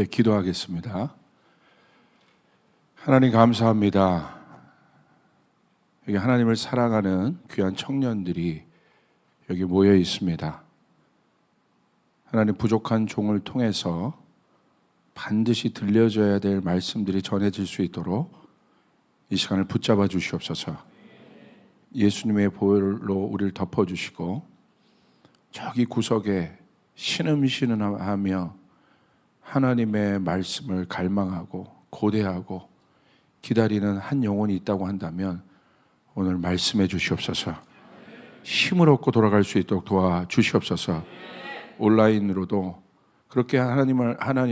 기도하겠습니다. 하나님 감사합니다. 여기 하나님을 사랑하는 귀한 청년들이 여기 모여 있습니다. 하나님, 부족한 종을 통해서 반드시 들려져야 될 말씀들이 전해질 수 있도록 이 시간을 붙잡아 주시옵소서. 예수님의 보혈로 우리를 덮어주시고 저기 구석에 신음신음하며 하나님의 말씀을 갈망하고 고대하고 기다리는 한 영혼이 있다고 한다면 오늘 말씀해 주시옵소서. 힘을 얻고 돌아갈 수 있도록 도와주시옵소서. 온라인으로도 그렇게 하나님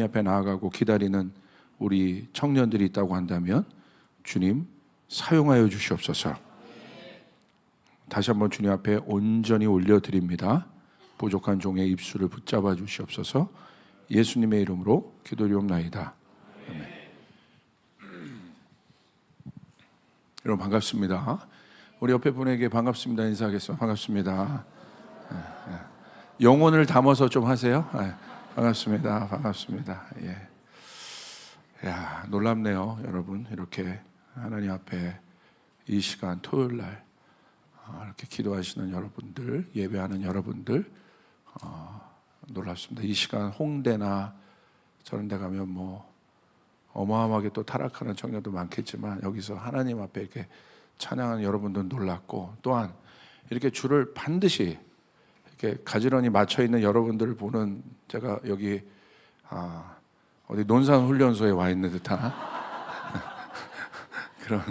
앞에 나아가고 기다리는 우리 청년들이 있다고 한다면 주님 사용하여 주시옵소서. 다시 한번 주님 앞에 온전히 올려드립니다. 부족한 종의 입술을 붙잡아 주시옵소서. 예수님의 이름으로 기도리옵나이다. 아멘. 여러분 반갑습니다. 우리 옆에 분에게 반갑습니다 인사하겠습니다. 반갑습니다. 영혼을 담아서 좀 하세요. 반갑습니다. 반갑습니다. 야, 놀랍네요, 여러분. 이렇게 하나님 앞에 이 시간 토요일 날 이렇게 기도하시는 여러분들, 예배하는 여러분들, 놀랍습니다. 이 시간 홍대나 저런 데 가면 뭐 어마어마하게 또 타락하는 청년도 많겠지만 여기서 하나님 앞에 이렇게 찬양하는 여러분들 놀랍고, 또한 이렇게 줄을 반드시 이렇게 가지런히 맞춰 있는 여러분들을 보는, 제가 여기 어디 논산훈련소에 와 있는 듯한 그런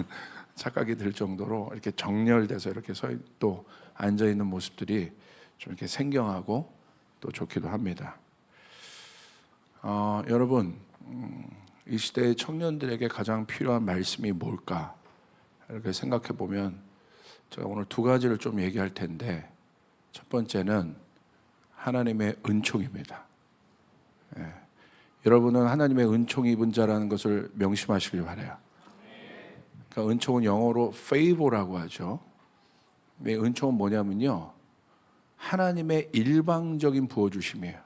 착각이 들 정도로 이렇게 정렬돼서 이렇게 또 앉아 있는 모습들이 좀 이렇게 생경하고 또 좋기도 합니다. 여러분, 이 시대의 청년들에게 가장 필요한 말씀이 뭘까? 이렇게 생각해 보면 제가 오늘 두 가지를 좀 얘기할 텐데, 첫 번째는 하나님의 은총입니다. 여러분은 하나님의 은총 입은 자라는 것을 명심하시길 바라요. 그러니까 은총은 영어로 favor라고 하죠. 은총은 뭐냐면요, 하나님의 일방적인 부어주심이에요.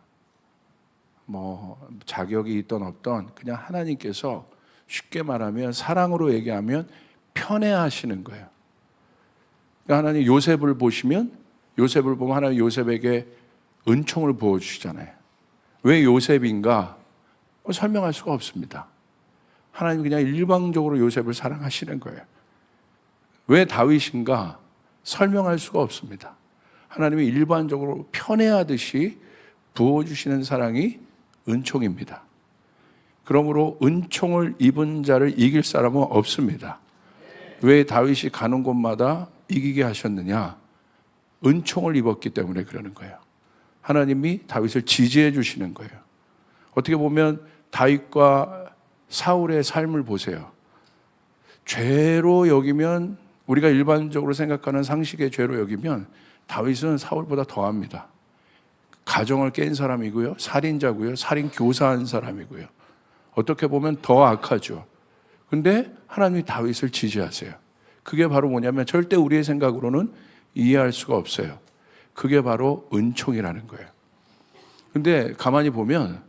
뭐 자격이 있던 없던 그냥 하나님께서 쉽게 말하면, 사랑으로 얘기하면 편애하시는 거예요. 그러니까 하나님 요셉을 보면 하나님 요셉에게 은총을 부어주시잖아요. 왜 요셉인가? 설명할 수가 없습니다. 하나님 그냥 일방적으로 요셉을 사랑하시는 거예요. 왜 다윗인가? 설명할 수가 없습니다. 하나님이 일반적으로 편애하듯이 부어주시는 사랑이 은총입니다. 그러므로 은총을 입은 자를 이길 사람은 없습니다. 왜 다윗이 가는 곳마다 이기게 하셨느냐? 은총을 입었기 때문에 그러는 거예요. 하나님이 다윗을 지지해 주시는 거예요. 어떻게 보면 다윗과 사울의 삶을 보세요. 죄로 여기면, 우리가 일반적으로 생각하는 상식의 죄로 여기면 다윗은 사울보다 더합니다. 가정을 깬 사람이고요, 살인자고요, 살인 교사한 사람이고요. 어떻게 보면 더 악하죠. 근데 하나님이 다윗을 지지하세요. 그게 바로 뭐냐면, 절대 우리의 생각으로는 이해할 수가 없어요. 그게 바로 은총이라는 거예요. 근데 가만히 보면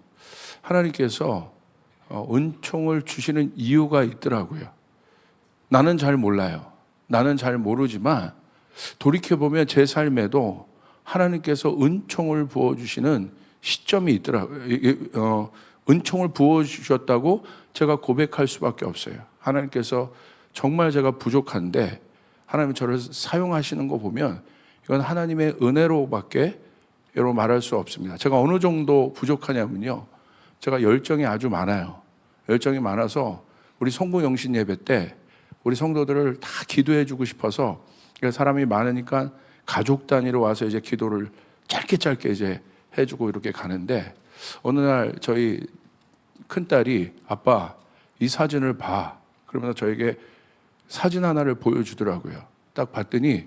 하나님께서 은총을 주시는 이유가 있더라고요. 나는 잘 몰라요. 나는 잘 모르지만 돌이켜보면 제 삶에도 하나님께서 은총을 부어주시는 시점이 있더라고요. 은총을 부어주셨다고 제가 고백할 수밖에 없어요. 하나님께서 정말 제가 부족한데 하나님이 저를 사용하시는 거 보면 이건 하나님의 은혜로밖에 여러분 말할 수 없습니다. 제가 어느 정도 부족하냐면요, 제가 열정이 아주 많아요. 열정이 많아서 우리 성부 영신 예배 때 우리 성도들을 다 기도해 주고 싶어서, 사람이 많으니까 가족 단위로 와서 이제 기도를 짧게 이제 해주고 이렇게 가는데, 어느 날 저희 큰딸이 아빠 이 사진을 봐, 그러면서 저에게 사진 하나를 보여주더라고요. 딱 봤더니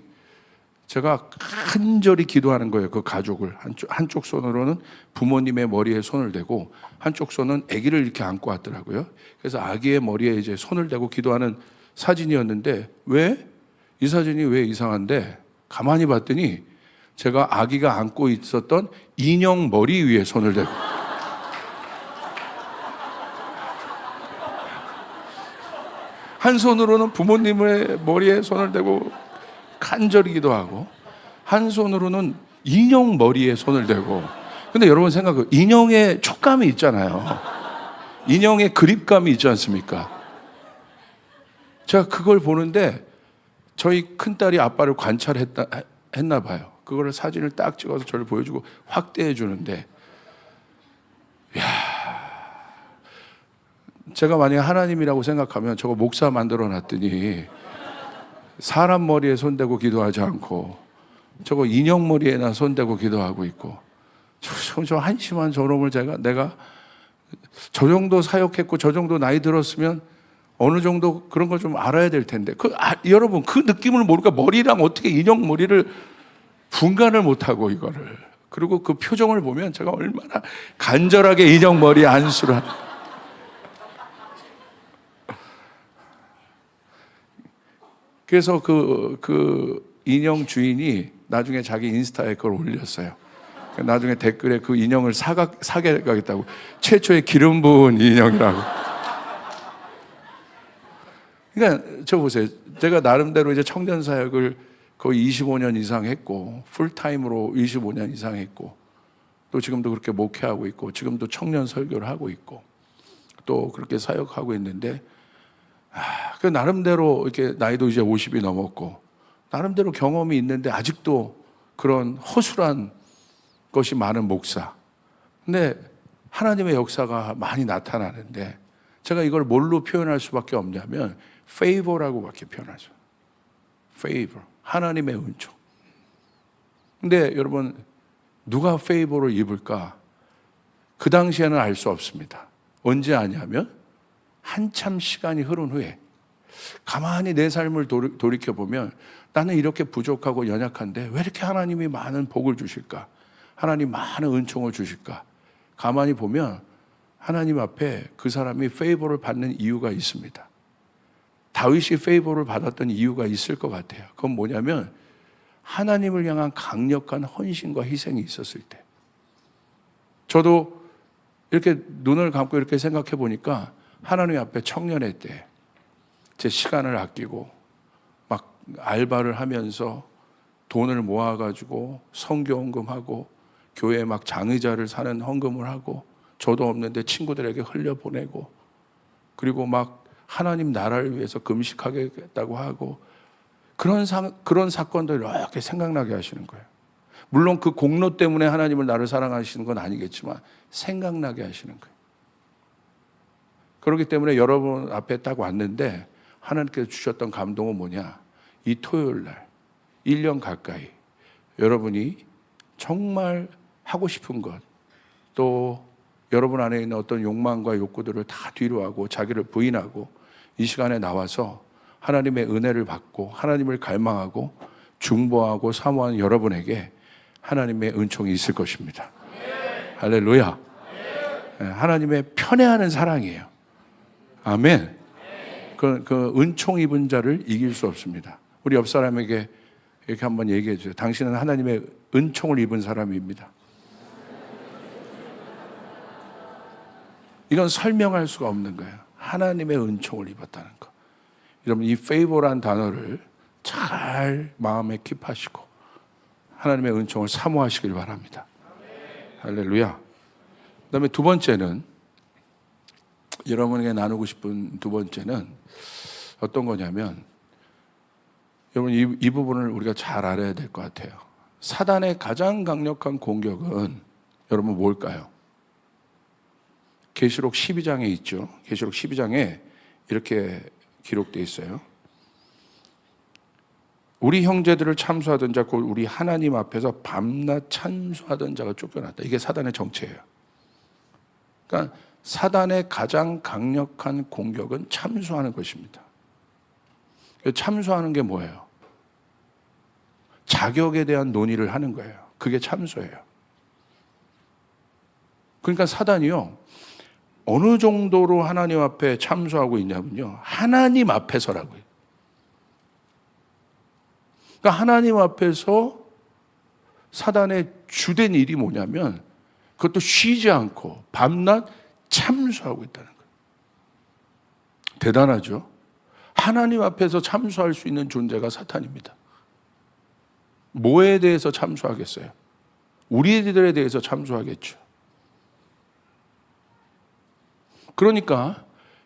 제가 간절히 기도하는 거예요. 그 가족을 한쪽 손으로는 부모님의 머리에 손을 대고 한쪽 손은 아기를 이렇게 안고 왔더라고요. 그래서 아기의 머리에 이제 손을 대고 기도하는 사진이었는데, 왜? 이 사진이 왜 이상한데, 가만히 봤더니 제가 아기가 안고 있었던 인형 머리 위에 손을 대고 한 손으로는 부모님의 머리에 손을 대고 간절히 기도하고, 한 손으로는 인형 머리에 손을 대고. 근데 여러분 생각해요. 인형의 촉감이 있잖아요. 인형의 그립감이 있지 않습니까? 제가 그걸 보는데 저희 큰딸이 아빠를 관찰했나 봐요. 그거를 사진을 딱 찍어서 저를 보여주고 확대해 주는데, 제가 만약에 하나님이라고 생각하면 저거 목사 만들어 놨더니 사람 머리에 손대고 기도하지 않고 저거 인형 머리에나 손대고 기도하고 있고, 저 한심한 저놈을 내가 저 정도 사역했고 저 정도 나이 들었으면 어느 정도 그런 걸 좀 알아야 될 텐데, 여러분 그 느낌을 모르니까 머리랑 어떻게 인형 머리를 분간을 못하고 이거를, 그리고 그 표정을 보면 제가 얼마나 간절하게 인형 머리에 안수를 그래서 그 인형 주인이 나중에 자기 인스타에 그걸 올렸어요. 나중에 댓글에 그 인형을 사게 가겠다고, 최초의 기름 부은 인형이라고. 그러니까 저 보세요. 제가 나름대로 이제 청년 사역을 거의 25년 이상 했고, 풀타임으로 25년 이상 했고, 또 지금도 그렇게 목회하고 있고, 지금도 청년 설교를 하고 있고, 또 그렇게 사역하고 있는데, 그 나름대로 이렇게 나이도 이제 50이 넘었고, 나름대로 경험이 있는데 아직도 그런 허술한 것이 많은 목사. 근데 하나님의 역사가 많이 나타나는데, 제가 이걸 뭘로 표현할 수밖에 없냐면 favor라고밖에 표현할 수 없어요. favor, 하나님의 은총. 근데 여러분, 누가 favor를 입을까? 그 당시에는 알 수 없습니다. 언제 아냐면 한참 시간이 흐른 후에 가만히 내 삶을 돌이켜보면, 나는 이렇게 부족하고 연약한데 왜 이렇게 하나님이 많은 복을 주실까? 하나님 많은 은총을 주실까? 가만히 보면 하나님 앞에 그 사람이 페이버를 받는 이유가 있습니다. 다윗이 페이버를 받았던 이유가 있을 것 같아요. 그건 뭐냐면 하나님을 향한 강력한 헌신과 희생이 있었을 때. 저도 이렇게 눈을 감고 이렇게 생각해 보니까 하나님 앞에 청년의 때 제 시간을 아끼고 막 알바를 하면서 돈을 모아가지고 선교 헌금하고, 교회에 막 장의자를 사는 헌금을 하고, 저도 없는데 친구들에게 흘려보내고, 그리고 막 하나님 나라를 위해서 금식하겠다고 하고, 그런 사건들 이렇게 생각나게 하시는 거예요. 물론 그 공로 때문에 하나님을 나를 사랑하시는 건 아니겠지만 생각나게 하시는 거예요. 그렇기 때문에 여러분 앞에 딱 왔는데 하나님께서 주셨던 감동은 뭐냐? 이 토요일 날 1년 가까이 여러분이 정말 하고 싶은 것, 또 여러분 안에 있는 어떤 욕망과 욕구들을 다 뒤로 하고 자기를 부인하고 이 시간에 나와서 하나님의 은혜를 받고 하나님을 갈망하고 중보하고 사모하는 여러분에게 하나님의 은총이 있을 것입니다. 할렐루야. 하나님의 편애하는 사랑이에요. 아멘. 그 은총 입은 자를 이길 수 없습니다. 우리 옆 사람에게 이렇게 한번 얘기해 주세요. 당신은 하나님의 은총을 입은 사람입니다. 이건 설명할 수가 없는 거예요. 하나님의 은총을 입었다는 거. 여러분, 이 favor란 단어를 잘 마음에 킵하시고 하나님의 은총을 사모하시길 바랍니다. 할렐루야. 그다음에 두 번째는, 여러분에게 나누고 싶은 두 번째는 어떤 거냐면, 여러분 이 부분을 우리가 잘 알아야 될 것 같아요. 사단의 가장 강력한 공격은 여러분 뭘까요? 계시록 12장에 있죠. 계시록 12장에 이렇게 기록되어 있어요. 우리 형제들을 참수하던 자, 곧 우리 하나님 앞에서 밤낮 찬수하던 자가 쫓겨났다. 이게 사단의 정체예요. 그러니까 사단의 가장 강력한 공격은 참수하는 것입니다. 참수하는 게 뭐예요? 자격에 대한 논의를 하는 거예요. 그게 참수예요. 그러니까 사단이요, 어느 정도로 하나님 앞에 참수하고 있냐면요, 하나님 앞에서라고요. 그러니까 하나님 앞에서 사단의 주된 일이 뭐냐면, 그것도 쉬지 않고 밤낮 참수하고 있다는 거예요. 대단하죠? 하나님 앞에서 참수할 수 있는 존재가 사탄입니다. 뭐에 대해서 참수하겠어요? 우리들에 대해서 참수하겠죠. 그러니까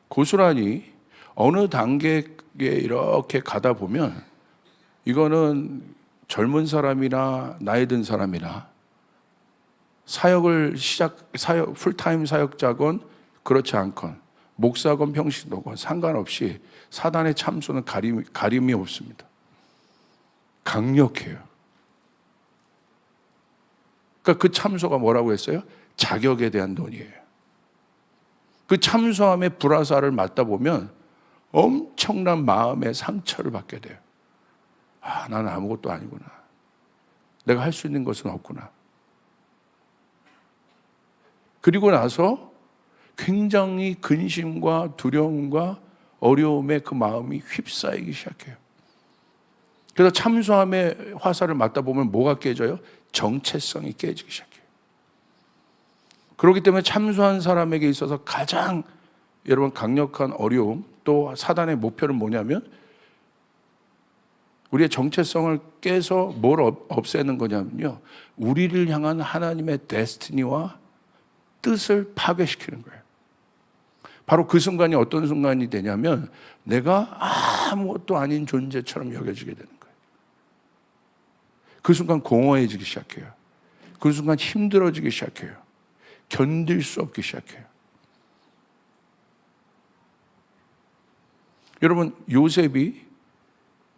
고스란히 어느 단계에 이렇게 가다 보면 이거는 젊은 사람이나 나이 든 사람이나 풀타임 사역자건 그렇지 않건 목사건 평신도건 상관없이 사단의 참수는 가림이 없습니다. 강력해요. 그러니까 그 참소가 뭐라고 했어요? 자격에 대한 논의예요. 그 참소함의 불화살을 맞다 보면 엄청난 마음의 상처를 받게 돼요. 아, 나는 아무것도 아니구나. 내가 할 수 있는 것은 없구나. 그리고 나서 굉장히 근심과 두려움과 어려움에 그 마음이 휩싸이기 시작해요. 그래서 참소함의 화살을 맞다 보면 뭐가 깨져요? 정체성이 깨지기 시작해요. 그렇기 때문에 참소한 사람에게 있어서 가장 여러분 강력한 어려움, 또 사단의 목표는 뭐냐면 우리의 정체성을 깨서 뭘 없애는 거냐면요, 우리를 향한 하나님의 데스티니와 뜻을 파괴시키는 거예요. 바로 그 순간이 어떤 순간이 되냐면 내가 아무것도 아닌 존재처럼 여겨지게 되는 거예요. 그 순간 공허해지기 시작해요. 그 순간 힘들어지기 시작해요. 견딜 수 없기 시작해요. 여러분, 요셉이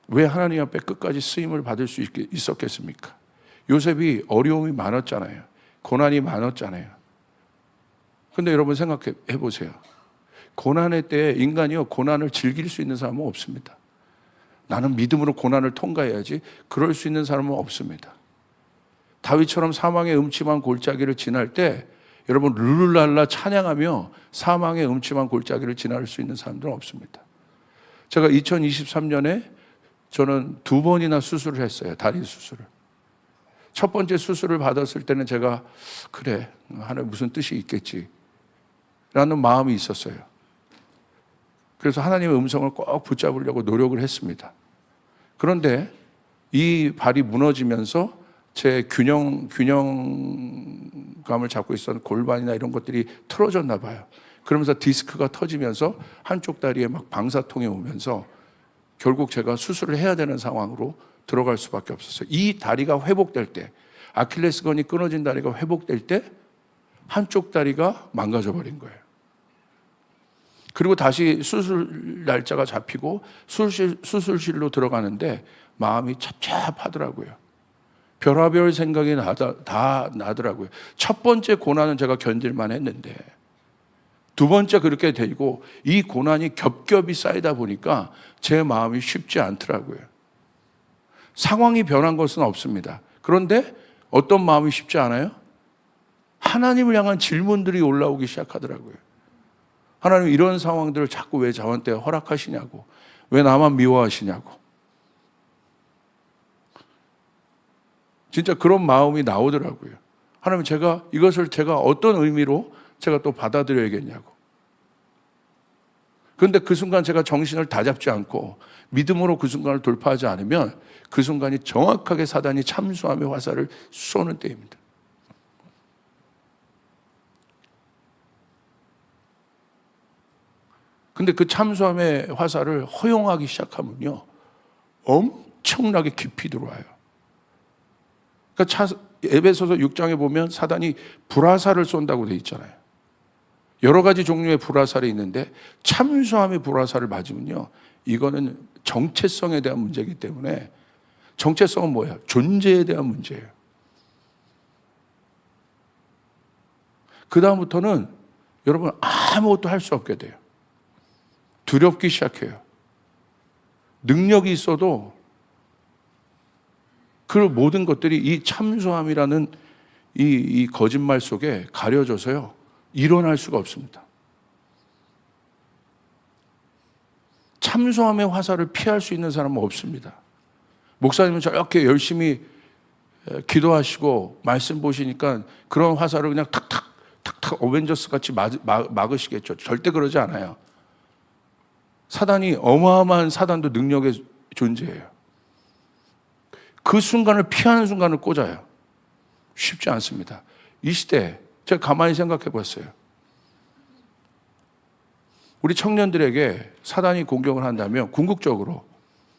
왜 하나님 앞에 끝까지 쓰임을 받을 수 있었겠습니까? 요셉이 어려움이 많았잖아요. 고난이 많았잖아요. 근데 여러분 생각해 보세요. 고난의 때에 인간이요, 고난을 즐길 수 있는 사람은 없습니다. 나는 믿음으로 고난을 통과해야지, 그럴 수 있는 사람은 없습니다. 다윗처럼 사망의 음침한 골짜기를 지날 때 여러분 룰루랄라 찬양하며 사망의 음침한 골짜기를 지날 수 있는 사람들은 없습니다. 제가 2023년에 저는 2번이나 수술을 했어요. 다리 수술을. 첫 번째 수술을 받았을 때는 제가 그래, 하나님 무슨 뜻이 있겠지 라는 마음이 있었어요. 그래서 하나님의 음성을 꼭 붙잡으려고 노력을 했습니다. 그런데 이 발이 무너지면서 제 균형감을 잡고 있었던 골반이나 이런 것들이 틀어졌나 봐요. 그러면서 디스크가 터지면서 한쪽 다리에 막 방사통이 오면서 결국 제가 수술을 해야 되는 상황으로 들어갈 수밖에 없었어요. 이 다리가 회복될 때, 아킬레스건이 끊어진 다리가 회복될 때 한쪽 다리가 망가져 버린 거예요. 그리고 다시 수술 날짜가 잡히고 수술실로 들어가는데 마음이 찹찹하더라고요. 별하별 생각이 다 나더라고요. 첫 번째 고난은 제가 견딜만 했는데 두 번째 그렇게 되고 이 고난이 겹겹이 쌓이다 보니까 제 마음이 쉽지 않더라고요. 상황이 변한 것은 없습니다. 그런데 어떤 마음이 쉽지 않아요? 하나님을 향한 질문들이 올라오기 시작하더라고요. 하나님, 이런 상황들을 자꾸 왜 저한테 허락하시냐고, 왜 나만 미워하시냐고. 진짜 그런 마음이 나오더라고요. 하나님, 이것을 제가 어떤 의미로 제가 또 받아들여야겠냐고. 그런데 그 순간 제가 정신을 다잡지 않고 믿음으로 그 순간을 돌파하지 않으면 그 순간이 정확하게 사단이 참수함의 화살을 쏘는 때입니다. 근데 그 참수함의 화살을 허용하기 시작하면요, 엄청나게 깊이 들어와요. 그러니까 에베소서 6장에 보면 사단이 불화살을 쏜다고 돼 있잖아요. 여러 가지 종류의 불화살이 있는데 참수함의 불화살을 맞으면요, 이거는 정체성에 대한 문제이기 때문에, 정체성은 뭐예요? 존재에 대한 문제예요. 그 다음부터는 여러분 아무것도 할 수 없게 돼요. 두렵기 시작해요. 능력이 있어도 그 모든 것들이 이 참소함이라는 이 거짓말 속에 가려져서요, 일어날 수가 없습니다. 참소함의 화살을 피할 수 있는 사람은 없습니다. 목사님은 저렇게 열심히 기도하시고 말씀 보시니까 그런 화살을 그냥 탁탁 어벤져스 같이 막으시겠죠. 절대 그러지 않아요. 사단이 어마어마한 사단도 능력의 존재예요. 그 순간을 피하는 순간을 꽂아요. 쉽지 않습니다. 이 시대에 제가 가만히 생각해 봤어요. 우리 청년들에게 사단이 공격을 한다면 궁극적으로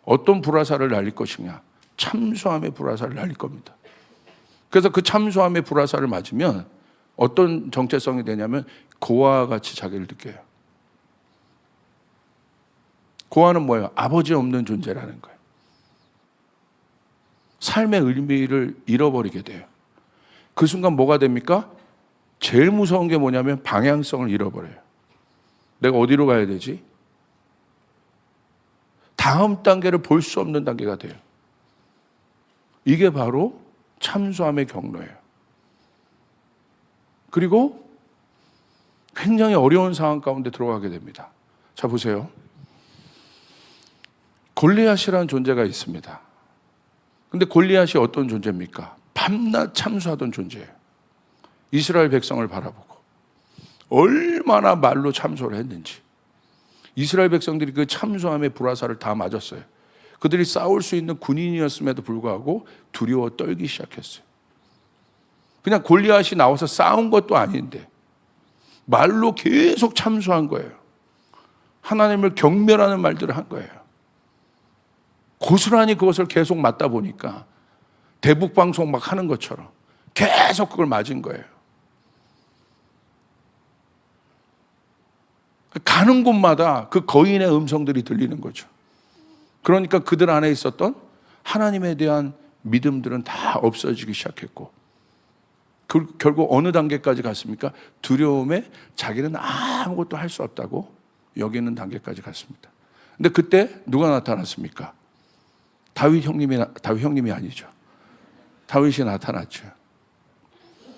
어떤 불화살을 날릴 것이냐? 참소함의 불화살을 날릴 겁니다. 그래서 그 참소함의 불화살을 맞으면 어떤 정체성이 되냐면 고아와 같이 자기를 느껴요. 고아는 뭐예요? 아버지 없는 존재라는 거예요. 삶의 의미를 잃어버리게 돼요. 그 순간 뭐가 됩니까? 제일 무서운 게 뭐냐면 방향성을 잃어버려요. 내가 어디로 가야 되지? 다음 단계를 볼 수 없는 단계가 돼요. 이게 바로 참소함의 경로예요. 그리고 굉장히 어려운 상황 가운데 들어가게 됩니다. 자, 보세요. 골리앗이라는 존재가 있습니다. 근데 골리앗이 어떤 존재입니까? 밤낮 참소하던 존재예요. 이스라엘 백성을 바라보고 얼마나 말로 참소를 했는지. 이스라엘 백성들이 그 참소함의 불화살을 다 맞았어요. 그들이 싸울 수 있는 군인이었음에도 불구하고 두려워 떨기 시작했어요. 그냥 골리앗이 나와서 싸운 것도 아닌데 말로 계속 참소한 거예요. 하나님을 경멸하는 말들을 한 거예요. 고스란히 그것을 계속 맞다 보니까 대북방송 막 하는 것처럼 계속 그걸 맞은 거예요. 가는 곳마다 그 거인의 음성들이 들리는 거죠. 그러니까 그들 안에 있었던 하나님에 대한 믿음들은 다 없어지기 시작했고, 결국 어느 단계까지 갔습니까? 두려움에 자기는 아무것도 할 수 없다고 여기는 단계까지 갔습니다. 근데 그때 누가 나타났습니까? 다윗 형님이 아니죠. 다윗이 나타났죠.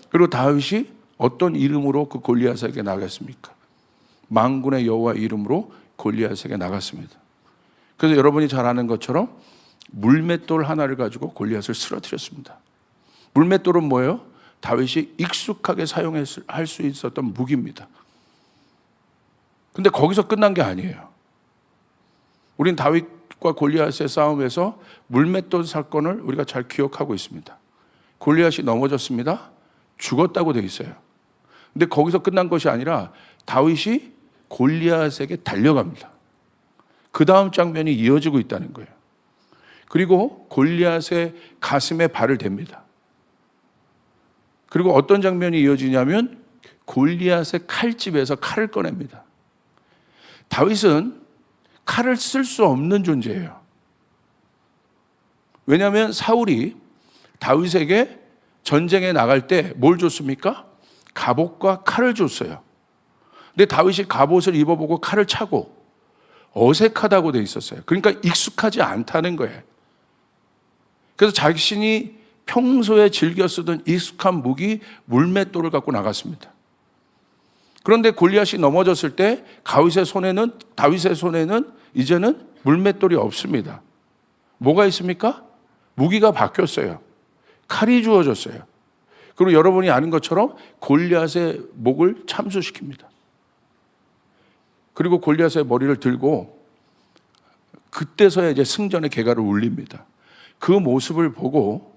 그리고 다윗이 어떤 이름으로 그 골리앗에게 나갔습니까? 만군의 여호와 이름으로 골리앗에게 나갔습니다. 그래서 여러분이 잘 아는 것처럼 물맷돌 하나를 가지고 골리앗을 쓰러뜨렸습니다. 물맷돌은 뭐예요? 다윗이 익숙하게 사용할 수 있었던 무기입니다. 근데 거기서 끝난 게 아니에요. 우린 다윗과 골리앗의 싸움에서 물맷돌 사건을 우리가 잘 기억하고 있습니다. 골리앗이 넘어졌습니다. 죽었다고 되어 있어요. 근데 거기서 끝난 것이 아니라 다윗이 골리앗에게 달려갑니다. 그 다음 장면이 이어지고 있다는 거예요. 그리고 골리앗의 가슴에 발을 댑니다. 그리고 어떤 장면이 이어지냐면 골리앗의 칼집에서 칼을 꺼냅니다. 다윗은 칼을 쓸 수 없는 존재예요. 왜냐하면 사울이 다윗에게 전쟁에 나갈 때 뭘 줬습니까? 갑옷과 칼을 줬어요. 근데 다윗이 갑옷을 입어보고 칼을 차고 어색하다고 돼 있었어요. 그러니까 익숙하지 않다는 거예요. 그래서 자신이 평소에 즐겨 쓰던 익숙한 무기 물맷돌을 갖고 나갔습니다. 그런데 골리앗이 넘어졌을 때 다윗의 손에는 이제는 물맷돌이 없습니다. 뭐가 있습니까? 무기가 바뀌었어요. 칼이 주어졌어요. 그리고 여러분이 아는 것처럼 골리앗의 목을 참수시킵니다. 그리고 골리앗의 머리를 들고 그때서야 이제 승전의 개가를 울립니다. 그 모습을 보고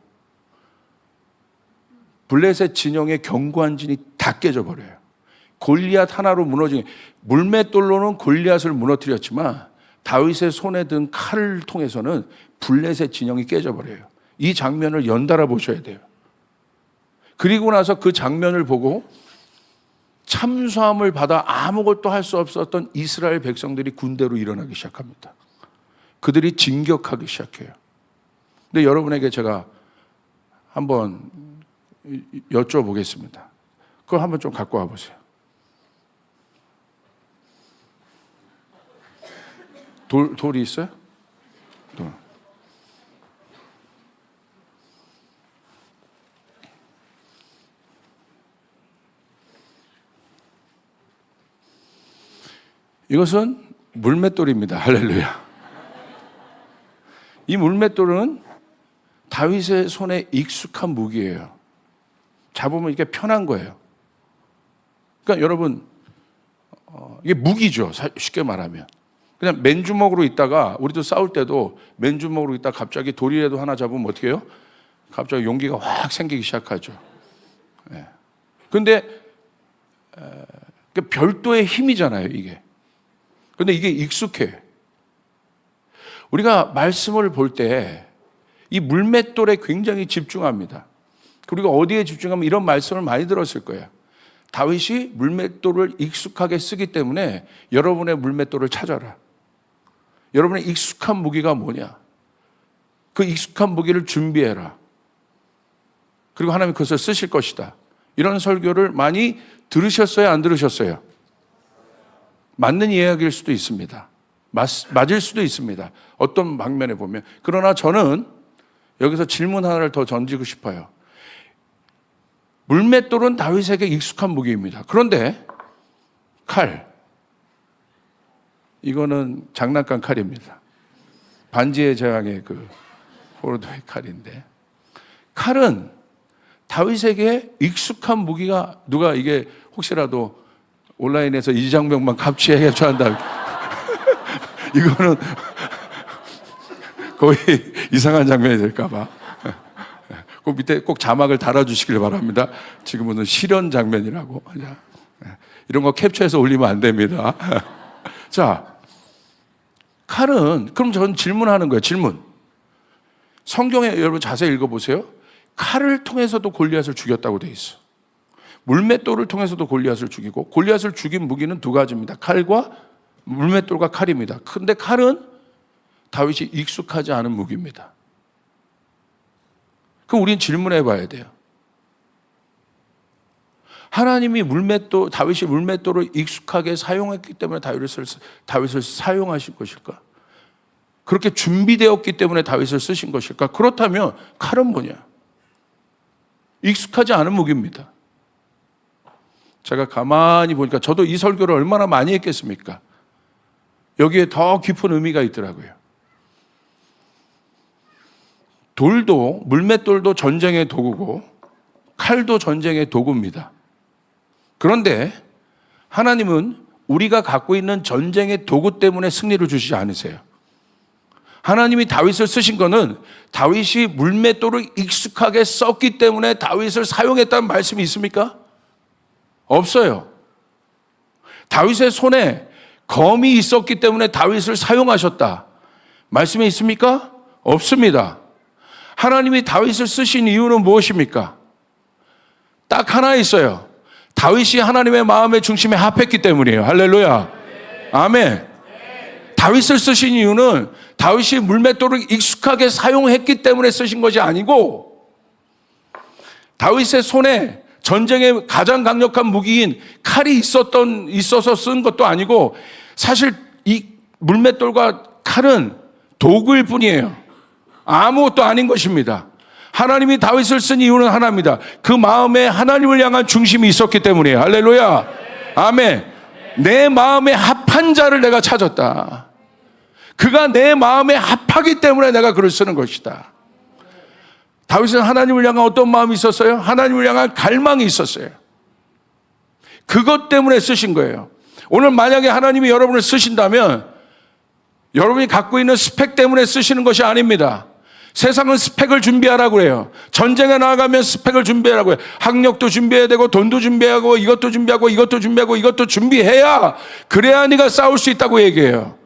블레셋 진영의 견고한 진이 다 깨져버려요. 골리앗 하나로 무너진, 물맷돌로는 골리앗을 무너뜨렸지만 다윗의 손에 든 칼을 통해서는 블레셋 진영이 깨져버려요. 이 장면을 연달아 보셔야 돼요. 그리고 나서 그 장면을 보고 참수함을 받아 아무것도 할 수 없었던 이스라엘 백성들이 군대로 일어나기 시작합니다. 그들이 진격하기 시작해요. 근데 여러분에게 제가 한번 여쭤보겠습니다. 그걸 한번 좀 갖고 와 보세요. 돌이 있어요? 돌. 이것은 물맷돌입니다. 할렐루야. 이 물맷돌은 다윗의 손에 익숙한 무기예요. 잡으면 이게 편한 거예요. 그러니까 여러분, 이게 무기죠. 쉽게 말하면. 그냥 맨주먹으로 있다가, 우리도 싸울 때도 맨주먹으로 있다가 갑자기 돌이라도 하나 잡으면 어떻게 해요? 갑자기 용기가 확 생기기 시작하죠. 그런데 별도의 힘이잖아요, 이게. 그런데 이게 익숙해. 우리가 말씀을 볼 때 이 물맷돌에 굉장히 집중합니다. 그리고 어디에 집중하면 이런 말씀을 많이 들었을 거예요. 다윗이 물맷돌을 익숙하게 쓰기 때문에 여러분의 물맷돌을 찾아라. 여러분의 익숙한 무기가 뭐냐? 그 익숙한 무기를 준비해라. 그리고 하나님 그것을 쓰실 것이다. 이런 설교를 많이 들으셨어요? 안 들으셨어요? 맞는 이야기일 수도 있습니다. 맞을 수도 있습니다. 어떤 방면에 보면. 그러나 저는 여기서 질문 하나를 더 던지고 싶어요. 물맷돌은 다윗에게 익숙한 무기입니다. 그런데 칼, 이거는 장난감 칼입니다. 반지의 제왕의 그 포로도의 칼인데, 칼은 다윗에게 익숙한 무기가, 누가 이게 혹시라도 온라인에서 이 장면만 갑치해 한다 이거는 거의 이상한 장면이 될까봐 그 밑에 꼭 자막을 달아주시길 바랍니다. 지금은 실현 장면이라고. 이런 거 캡처해서 올리면 안 됩니다. 자, 칼은, 그럼 저는 질문하는 거예요. 질문. 성경에 여러분 자세히 읽어보세요. 칼을 통해서도 골리앗을 죽였다고 돼 있어. 물맷돌을 통해서도 골리앗을 죽이고, 골리앗을 죽인 무기는 두 가지입니다. 칼과 물맷돌과 칼입니다. 근데 칼은 다윗이 익숙하지 않은 무기입니다. 그럼 우린 질문해 봐야 돼요. 하나님이 다윗이 물맷돌을 익숙하게 사용했기 때문에 다윗을 사용하신 것일까? 그렇게 준비되었기 때문에 다윗을 쓰신 것일까? 그렇다면 칼은 뭐냐? 익숙하지 않은 무기입니다. 제가 가만히 보니까 저도 이 설교를 얼마나 많이 했겠습니까? 여기에 더 깊은 의미가 있더라고요. 물맷돌도 전쟁의 도구고 칼도 전쟁의 도구입니다. 그런데 하나님은 우리가 갖고 있는 전쟁의 도구 때문에 승리를 주시지 않으세요. 하나님이 다윗을 쓰신 거는 다윗이 물맷돌을 익숙하게 썼기 때문에 다윗을 사용했다는 말씀이 있습니까? 없어요. 다윗의 손에 검이 있었기 때문에 다윗을 사용하셨다. 말씀이 있습니까? 없습니다. 하나님이 다윗을 쓰신 이유는 무엇입니까? 딱 하나 있어요. 다윗이 하나님의 마음의 중심에 합했기 때문이에요. 할렐루야. 아멘. 다윗을 쓰신 이유는 다윗이 물맷돌을 익숙하게 사용했기 때문에 쓰신 것이 아니고, 다윗의 손에 전쟁의 가장 강력한 무기인 칼이 있어서 쓴 것도 아니고, 사실 이 물맷돌과 칼은 도구일 뿐이에요. 아무것도 아닌 것입니다. 하나님이 다윗을 쓴 이유는 하나입니다. 그 마음에 하나님을 향한 중심이 있었기 때문이에요. 할렐루야. 아멘. 내 마음에 합한 자를 내가 찾았다. 그가 내 마음에 합하기 때문에 내가 글을 쓰는 것이다. 다윗은 하나님을 향한 어떤 마음이 있었어요? 하나님을 향한 갈망이 있었어요. 그것 때문에 쓰신 거예요. 오늘 만약에 하나님이 여러분을 쓰신다면 여러분이 갖고 있는 스펙 때문에 쓰시는 것이 아닙니다. 세상은 스펙을 준비하라고 해요. 전쟁에 나아가면 스펙을 준비하라고 해요. 학력도 준비해야 되고, 돈도 준비하고, 이것도 준비하고, 이것도 준비하고, 이것도 준비해야, 그래야 네가 싸울 수 있다고 얘기해요.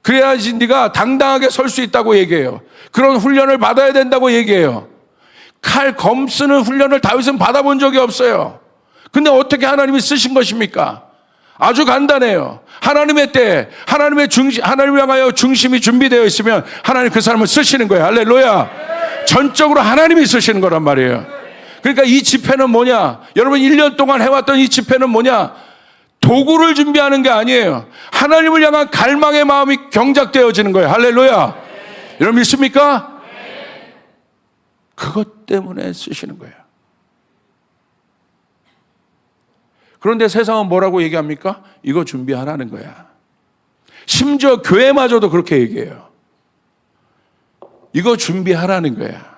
그래야지 네가 당당하게 설 수 있다고 얘기해요. 그런 훈련을 받아야 된다고 얘기해요. 검 쓰는 훈련을 다윗은 받아본 적이 없어요. 근데 어떻게 하나님이 쓰신 것입니까? 아주 간단해요. 하나님의 때, 하나님을 향하여 중심이 준비되어 있으면 하나님 그 사람을 쓰시는 거예요. 할렐루야. 전적으로 하나님이 쓰시는 거란 말이에요. 그러니까 이 집회는 뭐냐? 여러분 1년 동안 해왔던 이 집회는 뭐냐? 도구를 준비하는 게 아니에요. 하나님을 향한 갈망의 마음이 경작되어지는 거예요. 할렐루야. 여러분 믿습니까? 그것 때문에 쓰시는 거예요. 그런데 세상은 뭐라고 얘기합니까? 이거 준비하라는 거야. 심지어 교회마저도 그렇게 얘기해요. 이거 준비하라는 거야.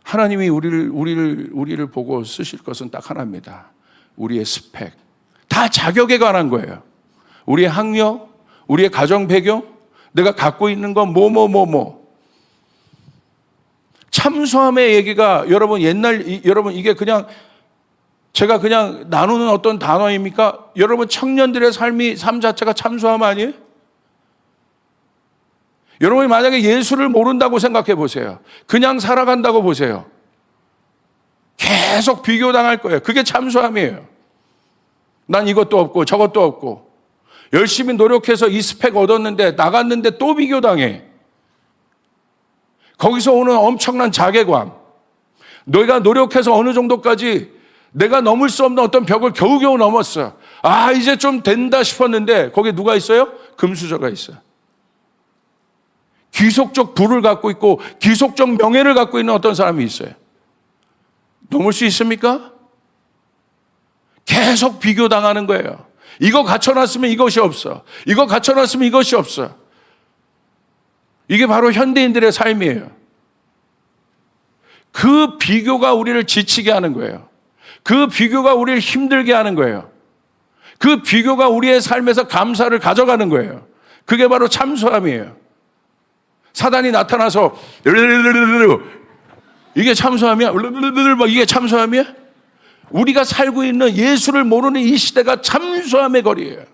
하나님이 우리를 보고 쓰실 것은 딱 하나입니다. 우리의 스펙, 다 자격에 관한 거예요. 우리의 학력, 우리의 가정 배경, 내가 갖고 있는 건 참소함의 얘기가 여러분 여러분 이게 그냥 제가 그냥 나누는 어떤 단어입니까? 여러분 청년들의 삶 자체가 참소함 아니에요? 여러분이 만약에 예수를 모른다고 생각해 보세요. 그냥 살아간다고 보세요. 계속 비교당할 거예요. 그게 참소함이에요. 난 이것도 없고 저것도 없고 열심히 노력해서 이 스펙 얻었는데 나갔는데 또 비교당해. 거기서 오는 엄청난 자괴감. 너희가 노력해서 어느 정도까지 내가 넘을 수 없는 어떤 벽을 겨우겨우 넘었어. 아, 이제 좀 된다 싶었는데 거기에 누가 있어요? 금수저가 있어요. 귀속적 부를 갖고 있고 귀속적 명예를 갖고 있는 어떤 사람이 있어요. 넘을 수 있습니까? 계속 비교당하는 거예요. 이거 갖춰놨으면 이것이 없어. 이거 갖춰놨으면 이것이 없어. 이게 바로 현대인들의 삶이에요. 그 비교가 우리를 지치게 하는 거예요. 그 비교가 우리를 힘들게 하는 거예요. 그 비교가 우리의 삶에서 감사를 가져가는 거예요. 그게 바로 참소함이에요. 사단이 나타나서 이게 참소함이야? 이게 참소함이야? 우리가 살고 있는 예수를 모르는 이 시대가 참소함의 거리예요.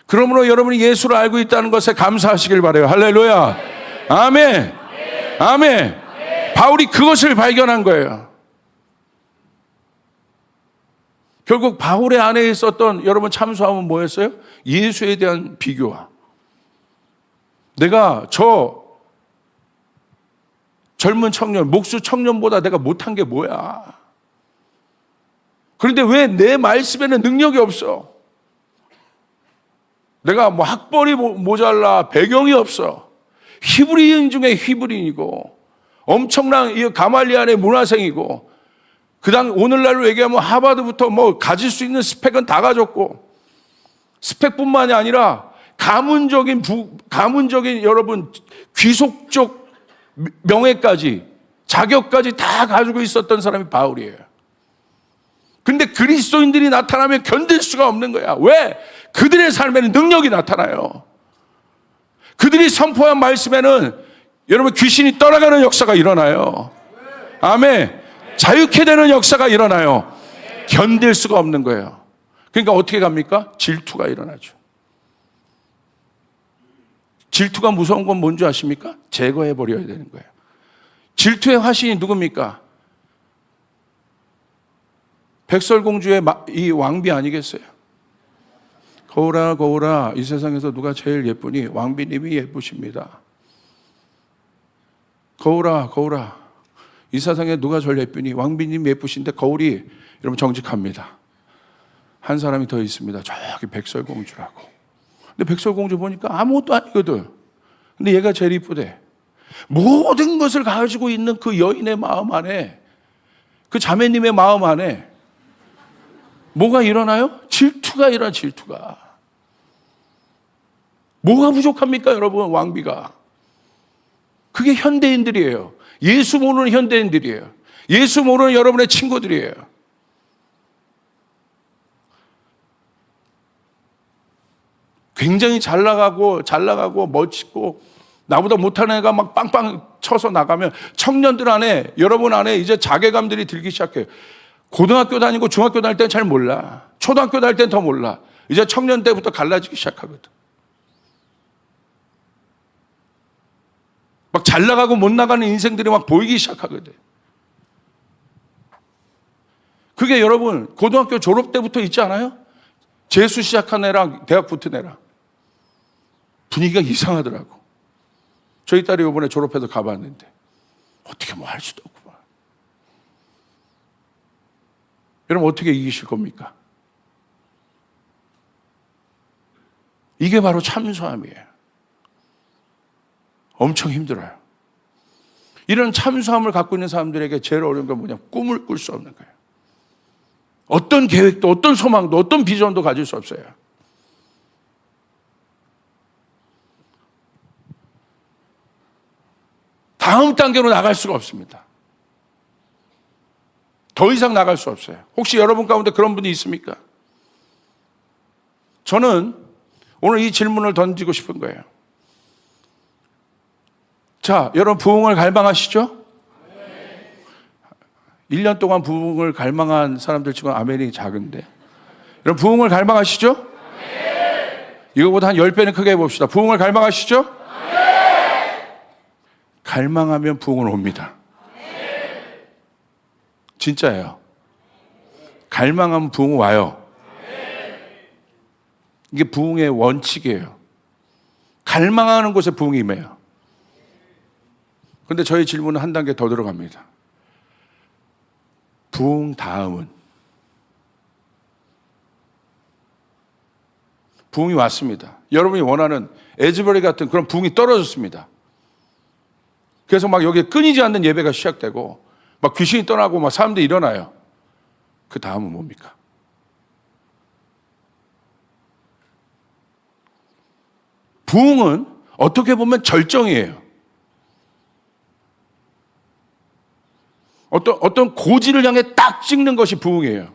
그러므로 여러분이 예수를 알고 있다는 것에 감사하시길 바라요. 할렐루야. 아멘. 아멘. 바울이 그것을 발견한 거예요. 결국 바울의 안에 있었던 여러분 참소함은 뭐였어요? 예수에 대한 비교와 내가 저 젊은 청년, 목수 청년보다 내가 못한 게 뭐야? 그런데 왜 내 말씀에는 능력이 없어? 내가 뭐 학벌이 모자라, 배경이 없어. 히브리인 중에 히브리인이고 엄청난 이 가말리엘의 문화생이고 오늘날로 얘기하면 하버드부터 뭐 가질 수 있는 스펙은 다 가졌고 스펙뿐만이 아니라 가문적인 여러분 귀속적 명예까지 자격까지 다 가지고 있었던 사람이 바울이에요. 근데 그리스도인들이 나타나면 견딜 수가 없는 거야. 왜? 그들의 삶에는 능력이 나타나요. 그들이 선포한 말씀에는 여러분 귀신이 떠나가는 역사가 일어나요. 아멘. 자유케 되는 역사가 일어나요. 견딜 수가 없는 거예요. 그러니까 어떻게 갑니까? 질투가 일어나죠. 질투가 무서운 건 뭔지 아십니까? 제거해 버려야 되는 거예요. 질투의 화신이 누굽니까? 백설공주의 이 왕비 아니겠어요? 거울아 거울아 이 세상에서 누가 제일 예쁘니? 왕비님이 예쁘십니다. 거울아 거울아 이 세상에 누가 제일 예쁘니? 왕비님 예쁘신데 거울이 여러분 정직합니다. 한 사람이 더 있습니다. 저기 백설공주라고. 근데 백설공주 보니까 아무것도 아니거든. 근데 얘가 제일 이쁘대. 모든 것을 가지고 있는 그 여인의 마음 안에, 그 자매님의 마음 안에 뭐가 일어나요? 질투가 일어나. 질투가. 뭐가 부족합니까 여러분? 왕비가. 그게 현대인들이에요. 예수 모르는 현대인들이에요. 예수 모르는 여러분의 친구들이에요. 굉장히 잘 나가고 멋지고 나보다 못하는 애가 막 빵빵 쳐서 나가면 청년들 안에, 여러분 안에 이제 자괴감들이 들기 시작해요. 고등학교 다니고 중학교 다닐 때는 잘 몰라. 초등학교 다닐 때는 더 몰라. 이제 청년 때부터 갈라지기 시작하거든. 막 잘 나가고 못 나가는 인생들이 막 보이기 시작하거든. 그게 여러분 고등학교 졸업 때부터 있지 않아요? 재수 시작한 애랑 대학 붙은 애랑 분위기가 이상하더라고. 저희 딸이 이번에 졸업해서 가봤는데 어떻게 뭐 할 수도 없고. 여러분 어떻게 이기실 겁니까? 이게 바로 참소함이에요. 엄청 힘들어요. 이런 참소함을 갖고 있는 사람들에게 제일 어려운 건 뭐냐? 꿈을 꿀 수 없는 거예요. 어떤 계획도 어떤 소망도 어떤 비전도 가질 수 없어요. 다음 단계로 나갈 수가 없습니다. 더 이상 나갈 수 없어요. 혹시 여러분 가운데 그런 분이 있습니까? 저는 오늘 이 질문을 던지고 싶은 거예요. 자, 여러분 부흥을 갈망하시죠? 1년 동안 부흥을 갈망한 사람들 치고는 아멘이 작은데. 여러분 부흥을 갈망하시죠? 이거보다 한 10배는 크게 해봅시다. 부흥을 갈망하시죠? 갈망하면 부흥은 옵니다. 진짜예요. 갈망하면 부흥은 와요. 이게 부흥의 원칙이에요. 갈망하는 곳에 부흥이 임해요. 그런데 저희 질문은 한 단계 더 들어갑니다. 부흥 다음은? 부흥이 왔습니다. 여러분이 원하는 에즈베리 같은 그런 부흥이 떨어졌습니다. 그래서 막 여기에 끊이지 않는 예배가 시작되고 막 귀신이 떠나고 막 사람들이 일어나요. 그 다음은 뭡니까? 부흥은 어떻게 보면 절정이에요. 어떤 고지를 향해 딱 찍는 것이 부흥이에요.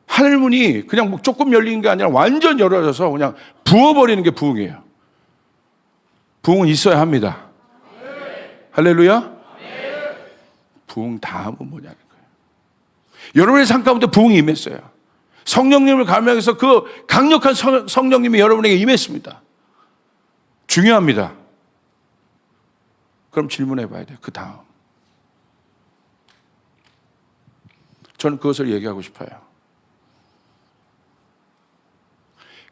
하늘문이 그냥 뭐 조금 열리는 게 아니라 완전 열어져서 그냥 부어버리는 게 부흥이에요. 부흥은 있어야 합니다. 할렐루야? 부흥 다음은 뭐냐는 거예요. 여러분의 삶 가운데 부흥이 임했어요. 성령님을 감명해서 그 강력한 성령님이 여러분에게 임했습니다. 중요합니다. 그럼 질문해 봐야 돼요. 그 다음. 저는 그것을 얘기하고 싶어요.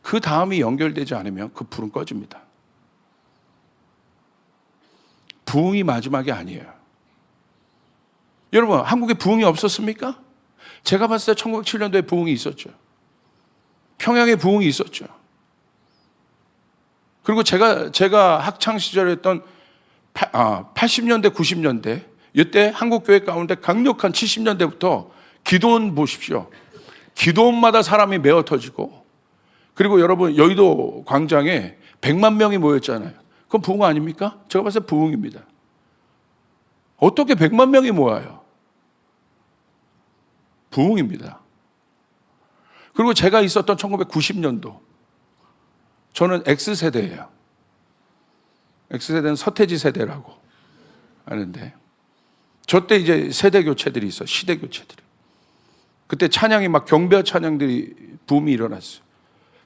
그 다음이 연결되지 않으면 그 불은 꺼집니다. 부흥이 마지막이 아니에요. 여러분, 한국에 부흥이 없었습니까? 제가 봤을 때 1907년도에 부흥이 있었죠. 평양에 부흥이 있었죠. 그리고 제가 학창 시절에 했던 80년대, 90년대, 이때 한국교회 가운데 강력한 70년대부터 기도원 보십시오. 기도원마다 사람이 메어 터지고, 그리고 여러분, 여의도 광장에 100만 명이 모였잖아요. 그건 부흥 아닙니까? 제가 봤을 때 부흥입니다. 어떻게 100만 명이 모여요? 부흥입니다. 그리고 제가 있었던 1990년도, 저는 X세대예요. X세대는 서태지 세대라고 하는데, 저 때 이제 세대 교체들이 있어요. 시대 교체들이. 그때 찬양이 막 경배 찬양들이 붐이 일어났어요.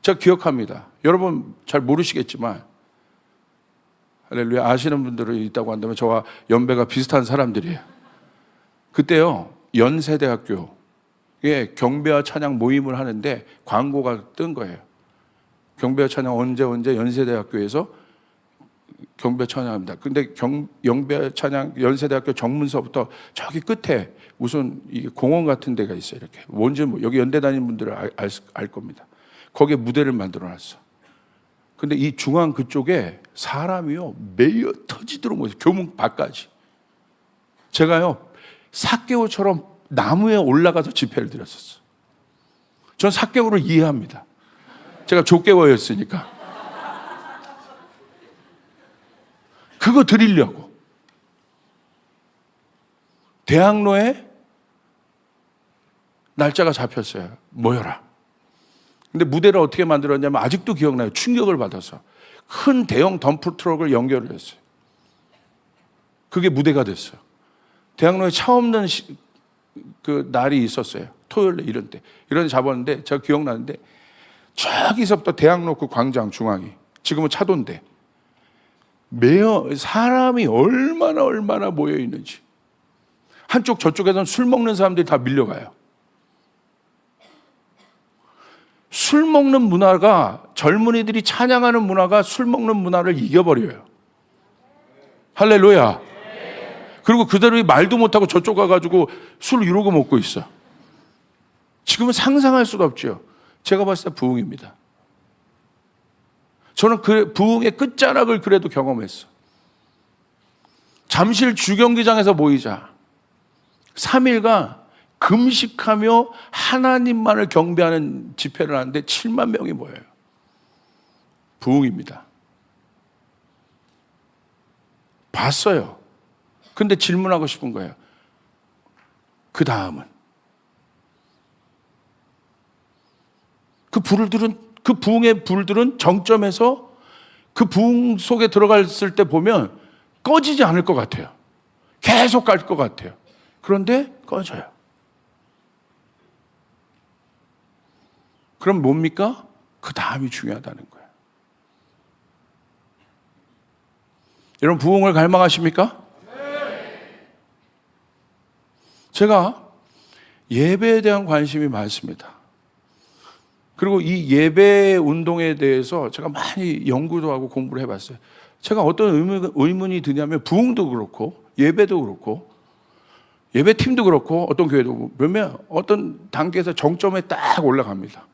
제가 기억합니다. 여러분 잘 모르시겠지만, 할렐루야, 아시는 분들이 있다고 한다면 저와 연배가 비슷한 사람들이에요. 그때요, 연세대학교에 경배와 찬양 모임을 하는데 광고가 뜬 거예요. 경배와 찬양 언제 연세대학교에서 경배 찬양합니다. 근데 경배 찬양 연세대학교 정문서부터 저기 끝에 무슨 공원 같은 데가 있어요. 이렇게 뭔지 여기 연대 다니는 분들은 알 겁니다. 거기에 무대를 만들어 놨어. 근데 이 중앙 그쪽에 사람이요 메어 터지도록 모여서 교문 밖까지. 제가요 삭개오처럼 나무에 올라가서 집회를 드렸었어. 전 삭개오를 이해합니다. 제가 족개워였으니까. 그거 드리려고. 대학로에 날짜가 잡혔어요. 모여라. 근데 무대를 어떻게 만들었냐면 아직도 기억나요. 충격을 받아서 큰 대형 덤프 트럭을 연결을 했어요. 그게 무대가 됐어요. 대학로에 차 없는 그 날이 있었어요. 토요일에 이런 때 잡았는데 제가 기억나는데 저기서부터 대학로 그 광장 중앙이 지금은 차도인데 사람이 얼마나 모여 있는지. 한쪽 저쪽에서는 술 먹는 사람들이 다 밀려가요. 술 먹는 문화가, 젊은이들이 찬양하는 문화가 술 먹는 문화를 이겨버려요. 할렐루야. 그리고 그대로 말도 못하고 저쪽 가가지고 술 이러고 먹고 있어. 지금은 상상할 수가 없죠. 제가 봤을 때 부흥입니다. 저는 그 부흥의 끝자락을 그래도 경험했어. 잠실 주경기장에서 모이자. 3일간 금식하며 하나님만을 경배하는 집회를 하는데 7만 명이 모여요. 부흥입니다. 봤어요. 근데 질문하고 싶은 거예요. 그 다음은 그 부흥의 불들은 정점에서 그 부흥 속에 들어갔을 때 보면 꺼지지 않을 것 같아요. 계속 갈 것 같아요. 그런데 꺼져요. 그럼 뭡니까? 그 다음이 중요하다는 거예요. 여러분, 부흥을 갈망하십니까? 네. 제가 예배에 대한 관심이 많습니다. 그리고 이 예배 운동에 대해서 제가 많이 연구도 하고 공부를 해봤어요. 제가 어떤 의문이 드냐면 부흥도 그렇고 예배도 그렇고 예배팀도 그렇고 어떤 교회도 그러면 어떤 단계에서 정점에 딱 올라갑니다.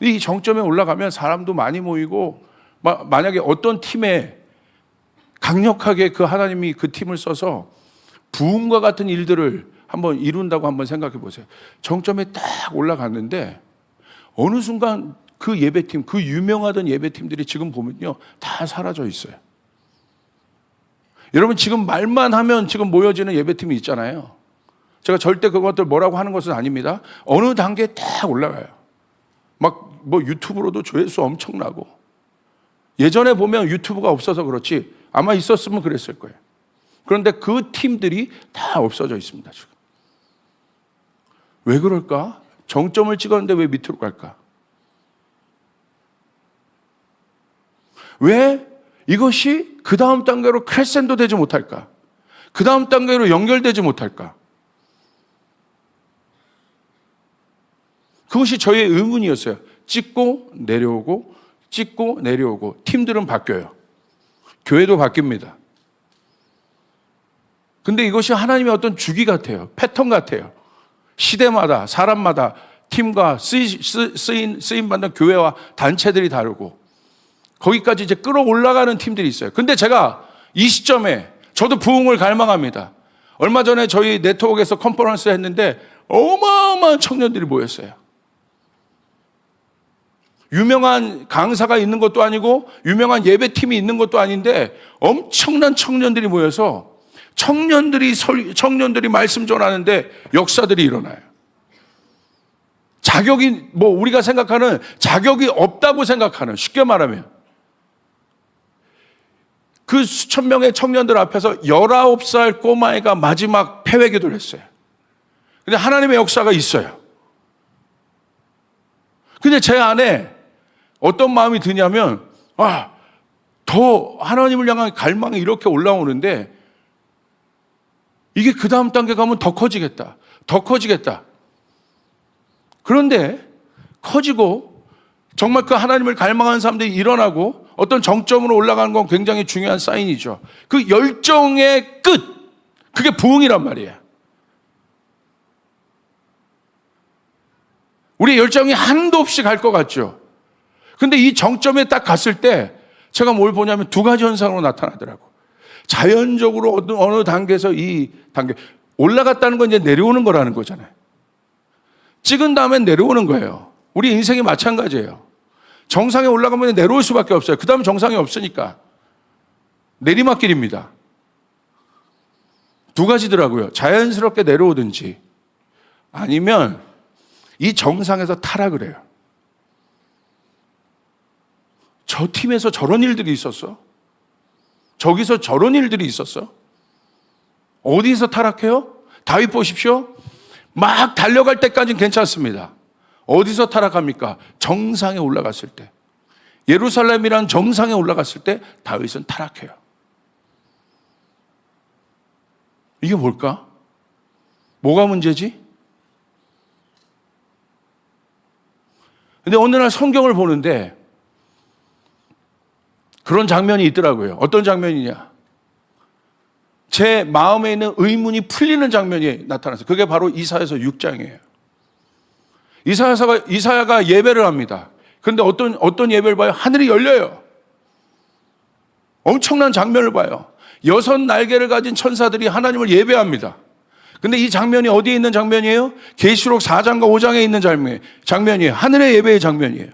이 정점에 올라가면 사람도 많이 모이고 만약에 어떤 팀에 강력하게 그 하나님이 그 팀을 써서 부흥과 같은 일들을 한번 이룬다고 한번 생각해 보세요. 정점에 딱 올라갔는데 어느 순간 그 예배팀, 그 유명하던 예배팀들이 지금 보면요 다 사라져 있어요. 여러분, 지금 말만 하면 지금 모여지는 예배팀이 있잖아요. 제가 절대 그것들 뭐라고 하는 것은 아닙니다. 어느 단계에 딱 올라가요. 막 뭐 유튜브로도 조회수 엄청나고, 예전에 보면 유튜브가 없어서 그렇지 아마 있었으면 그랬을 거예요. 그런데 그 팀들이 다 없어져 있습니다. 지금 왜 그럴까? 정점을 찍었는데 왜 밑으로 갈까? 왜 이것이 그 다음 단계로 크레센도 되지 못할까? 그 다음 단계로 연결되지 못할까? 그것이 저의 의문이었어요. 찍고 내려오고 찍고 내려오고 팀들은 바뀌어요. 교회도 바뀝니다. 근데 이것이 하나님의 어떤 주기 같아요. 패턴 같아요. 시대마다 사람마다 팀과 쓰임받는 교회와 단체들이 다르고 거기까지 이제 끌어올라가는 팀들이 있어요. 근데 제가 이 시점에 저도 부흥을 갈망합니다. 얼마 전에 저희 네트워크에서 컨퍼런스 했는데 어마어마한 청년들이 모였어요. 유명한 강사가 있는 것도 아니고 유명한 예배팀이 있는 것도 아닌데 엄청난 청년들이 모여서 청년들이 말씀 전하는데 역사들이 일어나요. 자격이 우리가 생각하는 자격이 없다고 생각하는, 쉽게 말하면 그 수천 명의 청년들 앞에서 19살 꼬마애가 마지막 폐회기도를 했어요. 근데 하나님의 역사가 있어요. 근데 제 안에 어떤 마음이 드냐면 더 하나님을 향한 갈망이 이렇게 올라오는데 이게 그 다음 단계 가면 더 커지겠다. 더 커지겠다. 그런데 커지고 정말 그 하나님을 갈망하는 사람들이 일어나고 어떤 정점으로 올라가는 건 굉장히 중요한 사인이죠. 그 열정의 끝, 그게 부흥이란 말이에요. 우리의 열정이 한도 없이 갈 것 같죠. 근데 이 정점에 딱 갔을 때 제가 뭘 보냐면 두 가지 현상으로 나타나더라고. 자연적으로 어느 단계에서 이 단계 올라갔다는 건 이제 내려오는 거라는 거잖아요. 찍은 다음에 내려오는 거예요. 우리 인생이 마찬가지예요. 정상에 올라가면 내려올 수밖에 없어요. 그 다음에 정상이 없으니까 내리막길입니다. 두 가지더라고요. 자연스럽게 내려오든지 아니면 이 정상에서 타락을 해요. 저 팀에서 저런 일들이 있었어? 저기서 저런 일들이 있었어? 어디서 타락해요? 다윗 보십시오. 막 달려갈 때까지는 괜찮습니다. 어디서 타락합니까? 정상에 올라갔을 때. 예루살렘이란 정상에 올라갔을 때 다윗은 타락해요. 이게 뭘까? 뭐가 문제지? 근데 어느 날 성경을 보는데 그런 장면이 있더라고요. 어떤 장면이냐? 제 마음에 있는 의문이 풀리는 장면이 나타났어요. 그게 바로 이사야서 6장이에요. 이사야가 예배를 합니다. 그런데 어떤 예배를 봐요? 하늘이 열려요. 엄청난 장면을 봐요. 6 날개를 가진 천사들이 하나님을 예배합니다. 근데 이 장면이 어디에 있는 장면이에요? 계시록 4장과 5장에 있는 장면이에요. 하늘의 예배의 장면이에요.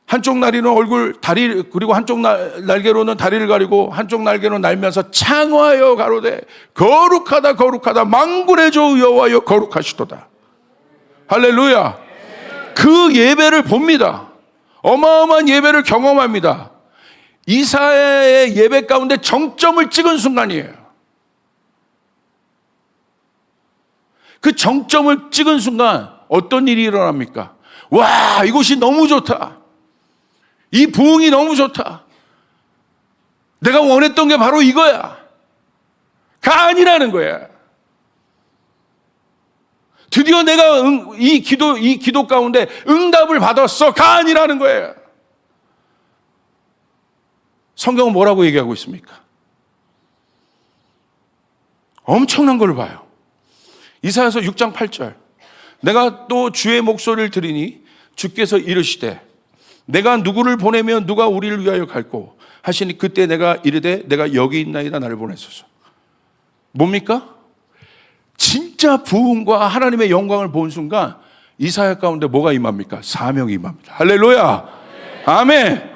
한쪽 날개는 얼굴, 다리, 그리고 한쪽 날개로는 다리를 가리고 한쪽 날개로 날면서 창화하여 가로되 거룩하다 거룩하다 만군의 주 여호와여 거룩하시도다. 할렐루야. 그 예배를 봅니다. 어마어마한 예배를 경험합니다. 이사야의 예배 가운데 정점을 찍은 순간이에요. 그 정점을 찍은 순간 어떤 일이 일어납니까? 와, 이곳이 너무 좋다. 이 부흥이 너무 좋다. 내가 원했던 게 바로 이거야. 가 아니라는 거야. 드디어 내가 이 기도 가운데 응답을 받았어. 가 아니라는 거예요. 성경은 뭐라고 얘기하고 있습니까? 엄청난 걸 봐요. 이사야서 6장 8절. 내가 또 주의 목소리를 들으니 주께서 이르시되 내가 누구를 보내면 누가 우리를 위하여 갈고 하시니 그때 내가 이르되 내가 여기 있나이다 나를 보내소서. 뭡니까? 진짜 부흥과 하나님의 영광을 본 순간 이사야 가운데 뭐가 임합니까? 사명이 임합니다. 할렐루야. 아멘.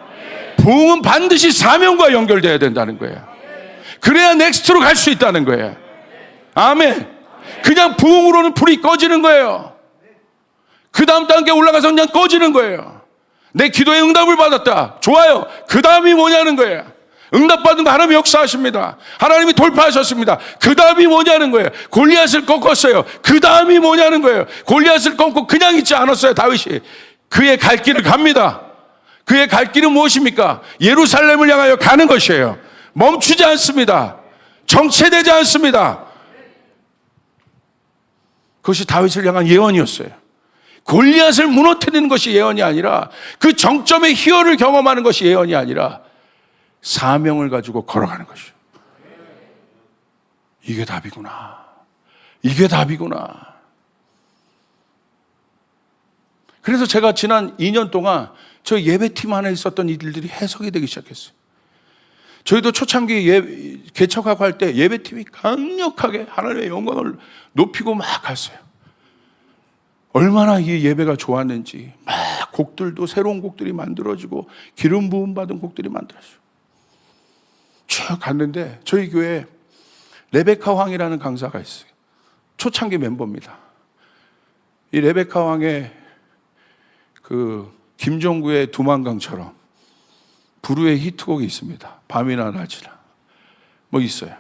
부흥은 반드시 사명과 연결돼야 된다는 거예요. 그래야 넥스트로 갈 수 있다는 거예요. 아멘. 그냥 부흥으로는 불이 꺼지는 거예요. 그 다음 단계 올라가서 그냥 꺼지는 거예요. 내 기도에 응답을 받았다. 좋아요. 그 다음이 뭐냐는 거예요. 응답받은 거 하나님이 역사하십니다. 하나님이 돌파하셨습니다. 그 다음이 뭐냐는 거예요. 골리앗을 꺾었어요. 그 다음이 뭐냐는 거예요. 골리앗을 꺾고 그냥 있지 않았어요. 다윗이. 그의 갈 길을 갑니다. 그의 갈 길은 무엇입니까? 예루살렘을 향하여 가는 것이에요. 멈추지 않습니다. 정체되지 않습니다. 그것이 다윗을 향한 예언이었어요. 골리앗을 무너뜨리는 것이 예언이 아니라 그 정점의 희열을 경험하는 것이 예언이 아니라 사명을 가지고 걸어가는 것이요. 이게 답이구나. 이게 답이구나. 그래서 제가 지난 2년 동안 저 예배팀 안에 있었던 일들이 해석이 되기 시작했어요. 저희도 초창기 개척하고 할 때 예배팀이 강력하게 하나님의 영광을 높이고 막 갔어요. 얼마나 이 예배가 좋았는지 막 곡들도 새로운 곡들이 만들어지고 기름 부음 받은 곡들이 만들어져요. 쭉 갔는데 저희 교회에 레베카 황이라는 강사가 있어요. 초창기 멤버입니다. 이 레베카 황의 그 김종구의 두만강처럼 부르의 히트곡이 있습니다. 밤이나 낮이나 뭐 있어요.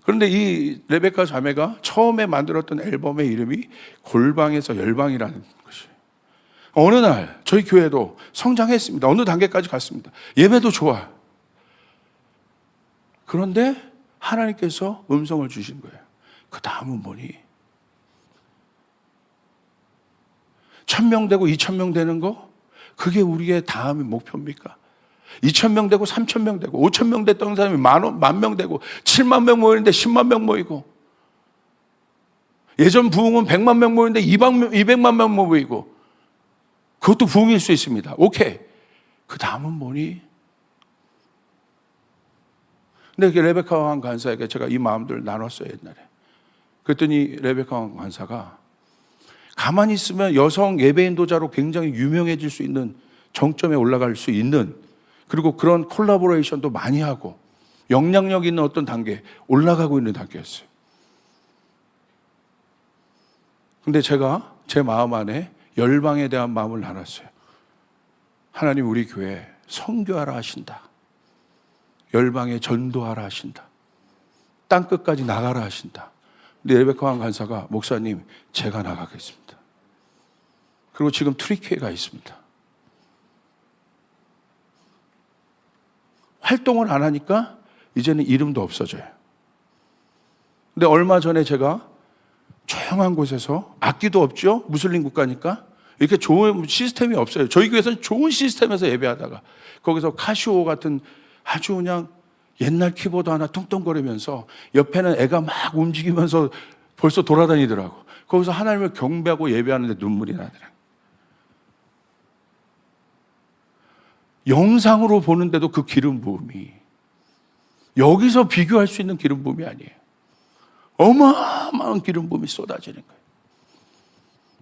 그런데 이 레베카 자매가 처음에 만들었던 앨범의 이름이 골방에서 열방이라는 것이에요. 어느 날 저희 교회도 성장했습니다. 어느 단계까지 갔습니다. 예배도 좋아요. 그런데 하나님께서 음성을 주신 거예요. 그 다음은 뭐니? 1,000명 되고 2,000명 되는 거? 그게 우리의 다음의 목표입니까? 2,000명 되고 3,000명 되고 5,000명 됐던 사람이 10,000명 되고 7만 명 모이는데 10만 명 모이고 예전 부흥은 100만 명 모이는데 200만 명 모이고 그것도 부흥일 수 있습니다. 오케이. 그 다음은 뭐니? 근데 레베카 왕 간사에게 제가 이 마음들을 나눴어요, 옛날에. 그랬더니 레베카 왕 간사가 가만히 있으면 여성 예배 인도자로 굉장히 유명해질 수 있는 정점에 올라갈 수 있는 그리고 그런 콜라보레이션도 많이 하고 영향력 있는 어떤 단계에 올라가고 있는 단계였어요. 근데 제가 제 마음 안에 열방에 대한 마음을 나눴어요. 하나님 우리 교회 선교하라 하신다. 열방에 전도하라 하신다. 땅끝까지 나가라 하신다. 근데 레베카 왕 간사가 목사님 제가 나가겠습니다. 그리고 지금 트리키에 가 있습니다. 활동을 안 하니까 이제는 이름도 없어져요. 근데 얼마 전에 제가 조용한 곳에서 악기도 없죠? 무슬림 국가니까 이렇게 좋은 시스템이 없어요. 저희 교회에서는 좋은 시스템에서 예배하다가 거기서 카시오 같은 아주 그냥 옛날 키보드 하나 뚱뚱거리면서 옆에는 애가 막 움직이면서 벌써 돌아다니더라고. 거기서 하나님을 경배하고 예배하는데 눈물이 나더라고요. 영상으로 보는데도 그 기름 부음이 여기서 비교할 수 있는 기름 부음이 아니에요. 어마어마한 기름 부음이 쏟아지는 거예요.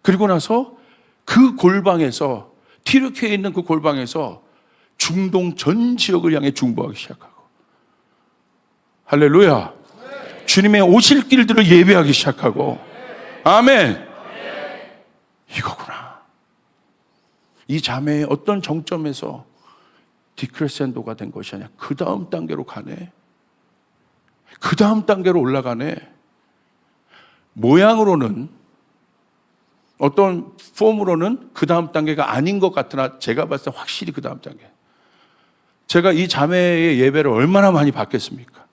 그리고 나서 그 골방에서 튀르키예에 있는 그 골방에서 중동 전 지역을 향해 중보하기 시작하고, 할렐루야, 주님의 오실 길들을 예배하기 시작하고, 아멘. 이거구나. 이 자매의 어떤 정점에서 디크레센도가 된 것이 아니야. 그 다음 단계로 가네. 그 다음 단계로 올라가네. 모양으로는, 어떤 폼으로는 그 다음 단계가 아닌 것 같으나 제가 봤을 때 확실히 그 다음 단계. 제가 이 자매의 예배를 얼마나 많이 받겠습니까?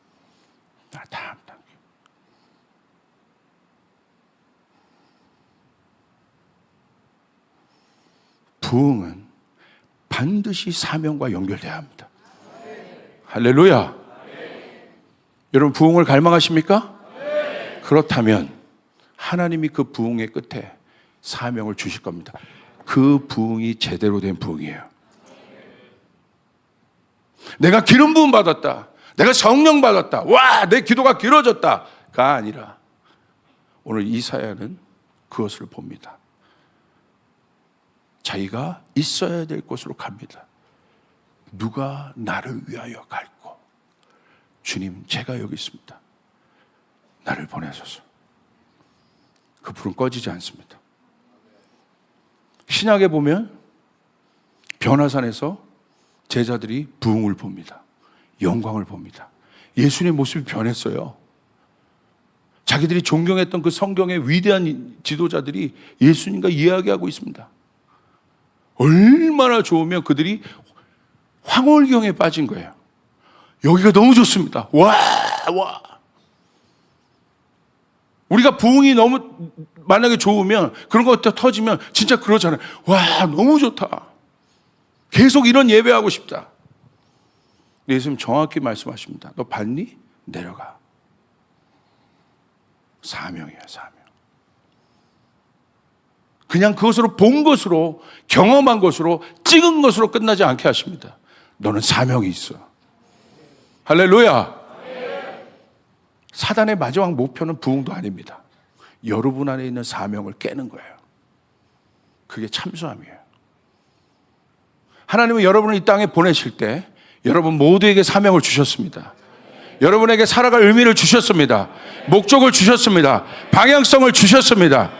다음 단계. 부흥은 반드시 사명과 연결돼야 합니다. 할렐루야. 여러분, 부흥을 갈망하십니까? 그렇다면 하나님이 그 부흥의 끝에 사명을 주실 겁니다. 그 부흥이 제대로 된 부흥이에요. 내가 기름 부음 받았다, 내가 성령 받았다, 와, 내 기도가 길어졌다가 아니라 오늘 이사야는 그것을 봅니다. 자기가 있어야 될 곳으로 갑니다. 누가 나를 위하여 갈고? 주님, 제가 여기 있습니다. 나를 보내소서. 그 불은 꺼지지 않습니다. 신약에 보면 변화산에서 제자들이 부흥을 봅니다. 영광을 봅니다. 예수님의 모습이 변했어요. 자기들이 존경했던 그 성경의 위대한 지도자들이 예수님과 이야기하고 있습니다. 얼마나 좋으면 그들이 황홀경에 빠진 거예요. 여기가 너무 좋습니다. 와. 우리가 부흥이 너무 만약에 좋으면, 그런 것 터지면 진짜 그러잖아요. 와, 너무 좋다. 계속 이런 예배하고 싶다. 예수님 정확히 말씀하십니다. 너 봤니? 내려가. 사명이야, 사명. 그냥 그것으로 본 것으로, 경험한 것으로, 찍은 것으로 끝나지 않게 하십니다. 너는 사명이 있어. 할렐루야. 사단의 마지막 목표는 부흥도 아닙니다. 여러분 안에 있는 사명을 깨는 거예요. 그게 참소함이에요. 하나님은 여러분을 이 땅에 보내실 때 여러분 모두에게 사명을 주셨습니다. 여러분에게 살아갈 의미를 주셨습니다. 목적을 주셨습니다. 방향성을 주셨습니다.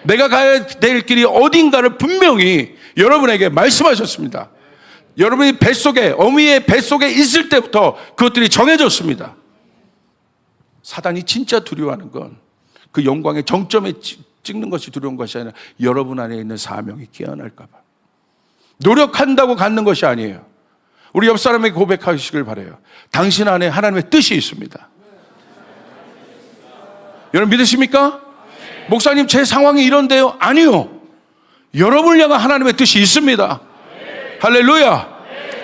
내가 가야 될 길이 어딘가를 분명히 여러분에게 말씀하셨습니다. 여러분이 뱃속에, 어미의 뱃속에 있을 때부터 그것들이 정해졌습니다. 사단이 진짜 두려워하는 건 그 영광의 정점에 찍는 것이 두려운 것이 아니라 여러분 안에 있는 사명이 깨어날까 봐. 노력한다고 갖는 것이 아니에요. 우리 옆 사람에게 고백하시길 바라요. 당신 안에 하나님의 뜻이 있습니다. 여러분 믿으십니까? 목사님, 제 상황이 이런데요. 아니요. 여러분을 향한 하나님의 뜻이 있습니다. 할렐루야.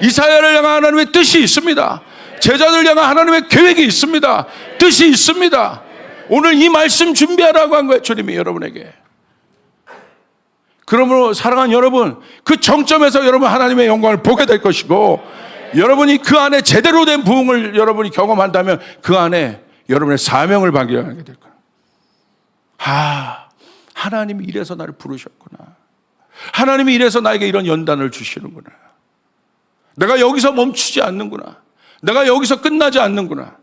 이사야를 향한 하나님의 뜻이 있습니다. 제자들 향한 하나님의 계획이 있습니다. 뜻이 있습니다. 오늘 이 말씀 준비하라고 한 거예요, 주님이 여러분에게. 그러므로 사랑하는 여러분, 그 정점에서 여러분 하나님의 영광을 보게 될 것이고, 여러분이 그 안에 제대로 된 부흥을 여러분이 경험한다면 그 안에 여러분의 사명을 발견하게 될 거예요. 하나님이 이래서 나를 부르셨구나. 하나님이 이래서 나에게 이런 연단을 주시는구나. 내가 여기서 멈추지 않는구나. 내가 여기서 끝나지 않는구나.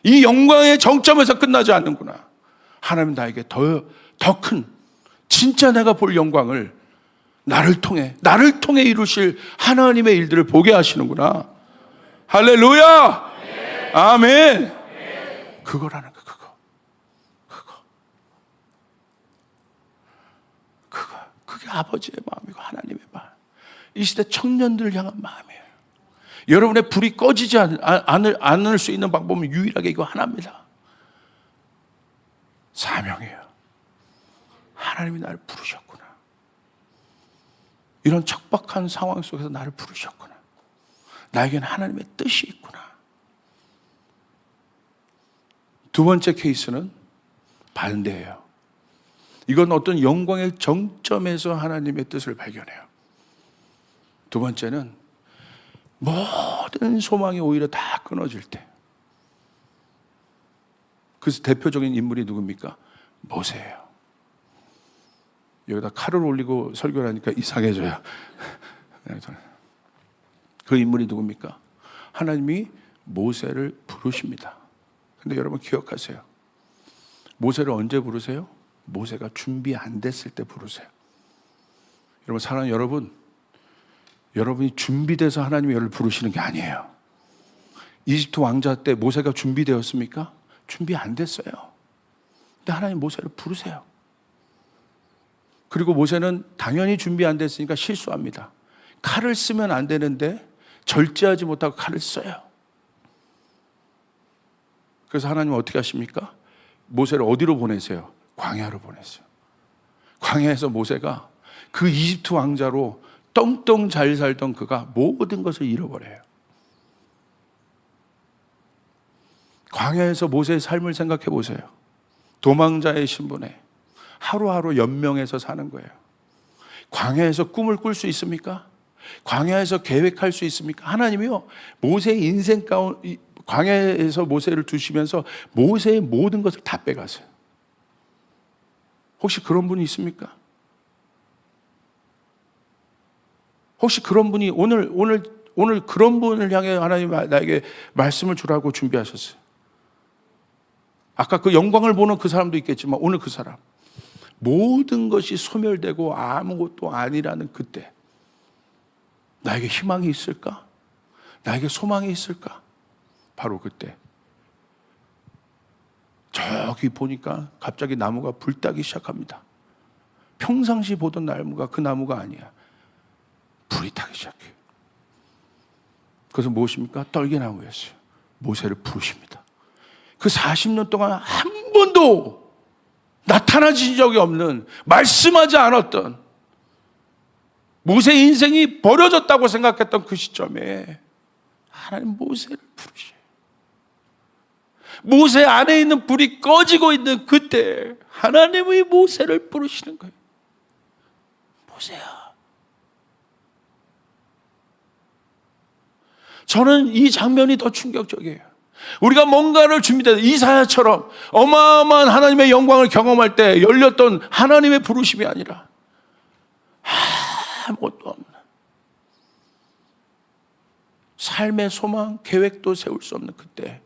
이 영광의 정점에서 끝나지 않는구나. 하나님 나에게 더 큰, 진짜 내가 볼 영광을 나를 통해 이루실 하나님의 일들을 보게 하시는구나. 할렐루야. 아멘. 그거라는 거, 그게 아버지의 마음이고 하나님의 마음. 이 시대 청년들을 향한 마음이에요. 여러분의 불이 꺼지지 않을 수 있는 방법은 유일하게 이거 하나입니다. 사명이에요. 하나님이 나를 부르셨구나. 이런 척박한 상황 속에서 나를 부르셨구나. 나에게는 하나님의 뜻이 있구나. 두 번째 케이스는 반대예요. 이건 어떤 영광의 정점에서 하나님의 뜻을 발견해요. 두 번째는 모든 소망이 오히려 다 끊어질 때. 그래서 대표적인 인물이 누굽니까? 모세예요. 여기다 칼을 올리고 설교를 하니까 이상해져요. 그 인물이 누굽니까? 하나님이 모세를 부르십니다. 근데 여러분 기억하세요. 모세를 언제 부르세요? 모세가 준비 안 됐을 때 부르세요. 여러분, 사랑하는 여러분, 여러분이 준비돼서 하나님이 여러분을 부르시는 게 아니에요. 이집트 왕자 때 모세가 준비되었습니까? 준비 안 됐어요. 근데 하나님 모세를 부르세요. 그리고 모세는 당연히 준비 안 됐으니까 실수합니다. 칼을 쓰면 안 되는데 절제하지 못하고 칼을 써요. 그래서 하나님은 어떻게 하십니까? 모세를 어디로 보내세요? 광야로 보내세요. 광야에서 모세가 그 이집트 왕자로 떵떵 잘 살던 그가 모든 것을 잃어버려요. 광야에서 모세의 삶을 생각해 보세요. 도망자의 신분에 하루하루 연명해서 사는 거예요. 광야에서 꿈을 꿀 수 있습니까? 광야에서 계획할 수 있습니까? 하나님이요, 모세의 인생 가운데 광야에서 모세를 두시면서 모세의 모든 것을 다 빼가세요. 혹시 그런 분이 있습니까? 혹시 그런 분이 오늘 그런 분을 향해 하나님 나에게 말씀을 주라고 준비하셨어요. 아까 그 영광을 보는 그 사람도 있겠지만 오늘 그 사람, 모든 것이 소멸되고 아무것도 아니라는 그때 나에게 희망이 있을까? 나에게 소망이 있을까? 바로 그때 저기 보니까 갑자기 나무가 불타기 시작합니다. 평상시 보던 나무가 그 나무가 아니야. 불이 타기 시작해요. 그래서 무엇입니까? 떨기나무였어요. 모세를 부르십니다. 그 40년 동안 한 번도 나타나진 적이 없는, 말씀하지 않았던, 모세의 인생이 버려졌다고 생각했던 그 시점에 하나님 모세를 부르셔요. 모세 안에 있는 불이 꺼지고 있는 그때 하나님의 모세를 부르시는 거예요. 모세야. 저는 이 장면이 더 충격적이에요. 우리가 뭔가를 준비되어 이사야처럼 어마어마한 하나님의 영광을 경험할 때 열렸던 하나님의 부르심이 아니라 아무것도 없는, 삶의 소망, 계획도 세울 수 없는 그때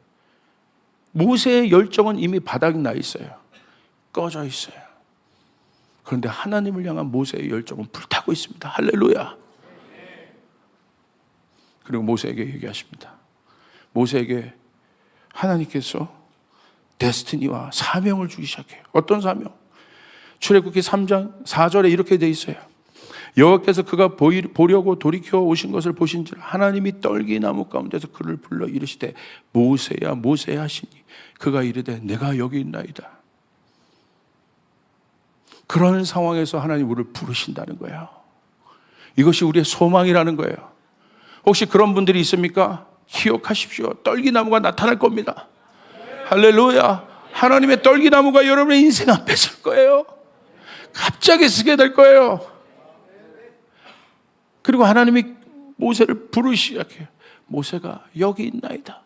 모세의 열정은 이미 바닥이 나 있어요. 꺼져 있어요. 그런데 하나님을 향한 모세의 열정은 불타고 있습니다. 할렐루야. 그리고 모세에게 얘기하십니다. 모세에게 하나님께서 데스티니와 사명을 주기 시작해요. 어떤 사명? 출애굽기 3장 4절에 이렇게 돼 있어요. 여호와께서 그가 보려고 돌이켜 오신 것을 보신지라 하나님이 떨기나무 가운데서 그를 불러 이르시되 모세야 모세야 하시니 그가 이르되 내가 여기 있나이다. 그런 상황에서 하나님 우리를 부르신다는 거예요. 이것이 우리의 소망이라는 거예요. 혹시 그런 분들이 있습니까? 기억하십시오. 떨기나무가 나타날 겁니다. 할렐루야. 하나님의 떨기나무가 여러분의 인생 앞에 설 거예요. 갑자기 쓰게 될 거예요. 그리고 하나님이 모세를 부르시기 시작해요. 모세가 여기 있나이다.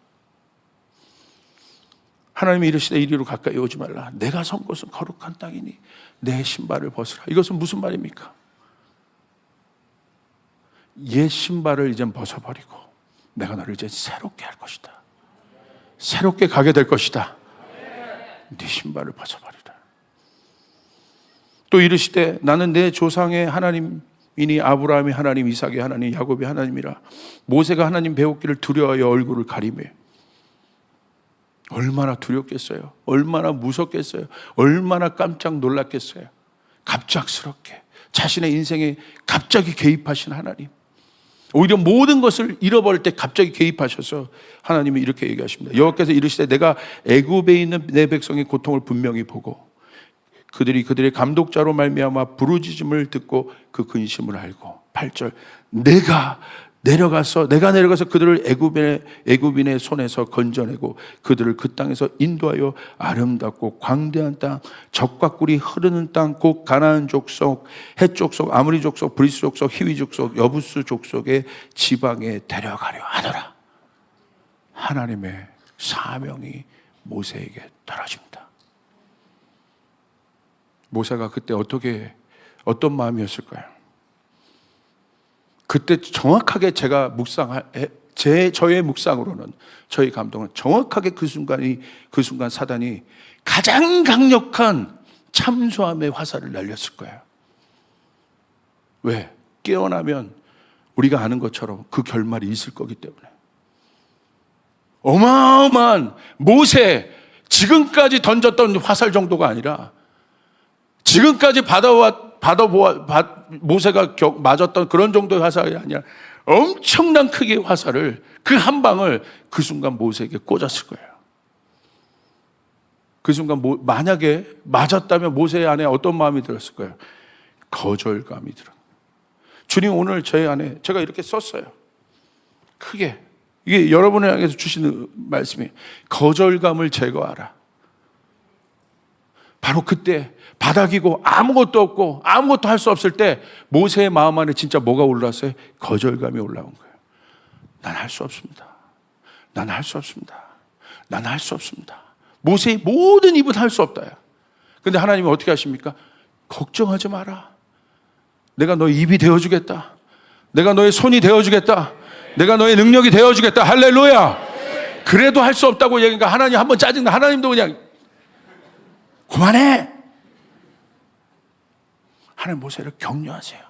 하나님이 이르시되 이리로 가까이 오지 말라. 내가 선 곳은 거룩한 땅이니 내 신발을 벗으라. 이것은 무슨 말입니까? 옛 신발을 이제 벗어버리고 내가 너를 이제 새롭게 할 것이다. 새롭게 가게 될 것이다. 네 신발을 벗어버리라. 또 이르시되 나는 내 조상의 하나님이니 아브라함의 하나님, 이삭의 하나님, 야곱의 하나님이라. 모세가 하나님 배웠기를 두려워하여 얼굴을 가리며. 얼마나 두렵겠어요. 얼마나 무섭겠어요. 얼마나 깜짝 놀랐겠어요. 갑작스럽게 자신의 인생에 갑자기 개입하신 하나님. 오히려 모든 것을 잃어버릴 때 갑자기 개입하셔서 하나님이 이렇게 얘기하십니다. 여호와께서 이르시되 내가 애굽에 있는 내 백성의 고통을 분명히 보고 그들이 그들의 감독자로 말미암아 부르짖음을 듣고 그 근심을 알고 8절 내가 내려가서 그들을 애굽인의 손에서 건져내고 그들을 그 땅에서 인도하여 아름답고 광대한 땅, 젖과 꿀이 흐르는 땅, 곧 가나안 족속, 헷 족속, 아모리 족속, 브리스 족속, 히위 족속, 여부스 족속의 지방에 데려가려 하노라. 하나님의 사명이 모세에게 떨어집니다. 모세가 그때 어떻게 어떤 마음이었을까요? 그때 정확하게 제가 저의 묵상으로는, 저의 감동은 정확하게 그 순간 사단이 가장 강력한 참소함의 화살을 날렸을 거예요. 왜? 깨어나면 우리가 아는 것처럼 그 결말이 있을 거기 때문에. 어마어마한 모세, 지금까지 던졌던 화살 정도가 아니라, 지금까지 모세가 맞았던 그런 정도의 화살이 아니라 엄청난 크기의 화살을, 그 한 방을 그 순간 모세에게 꽂았을 거예요. 그 순간 만약에 맞았다면 모세 안에 어떤 마음이 들었을 거예요? 거절감이 들어요. 주님 오늘 저희 안에, 제가 이렇게 썼어요. 크게. 이게 여러분을 향해서 주시는 말씀이 거절감을 제거하라. 바로 그때 바닥이고 아무것도 없고 아무것도 할 수 없을 때 모세의 마음 안에 진짜 뭐가 올라왔어요? 거절감이 올라온 거예요. 난 할 수 없습니다. 난 할 수 없습니다. 난 할 수 없습니다. 모세의 모든 입은 할 수 없다. 근데 하나님이 어떻게 하십니까? 걱정하지 마라. 내가 너의 입이 되어주겠다. 내가 너의 손이 되어주겠다. 내가 너의 능력이 되어주겠다. 할렐루야. 그래도 할 수 없다고 얘기하니까 하나님 한번 짜증나. 하나님도 그냥 그만해. 하나님 모세를 격려하세요.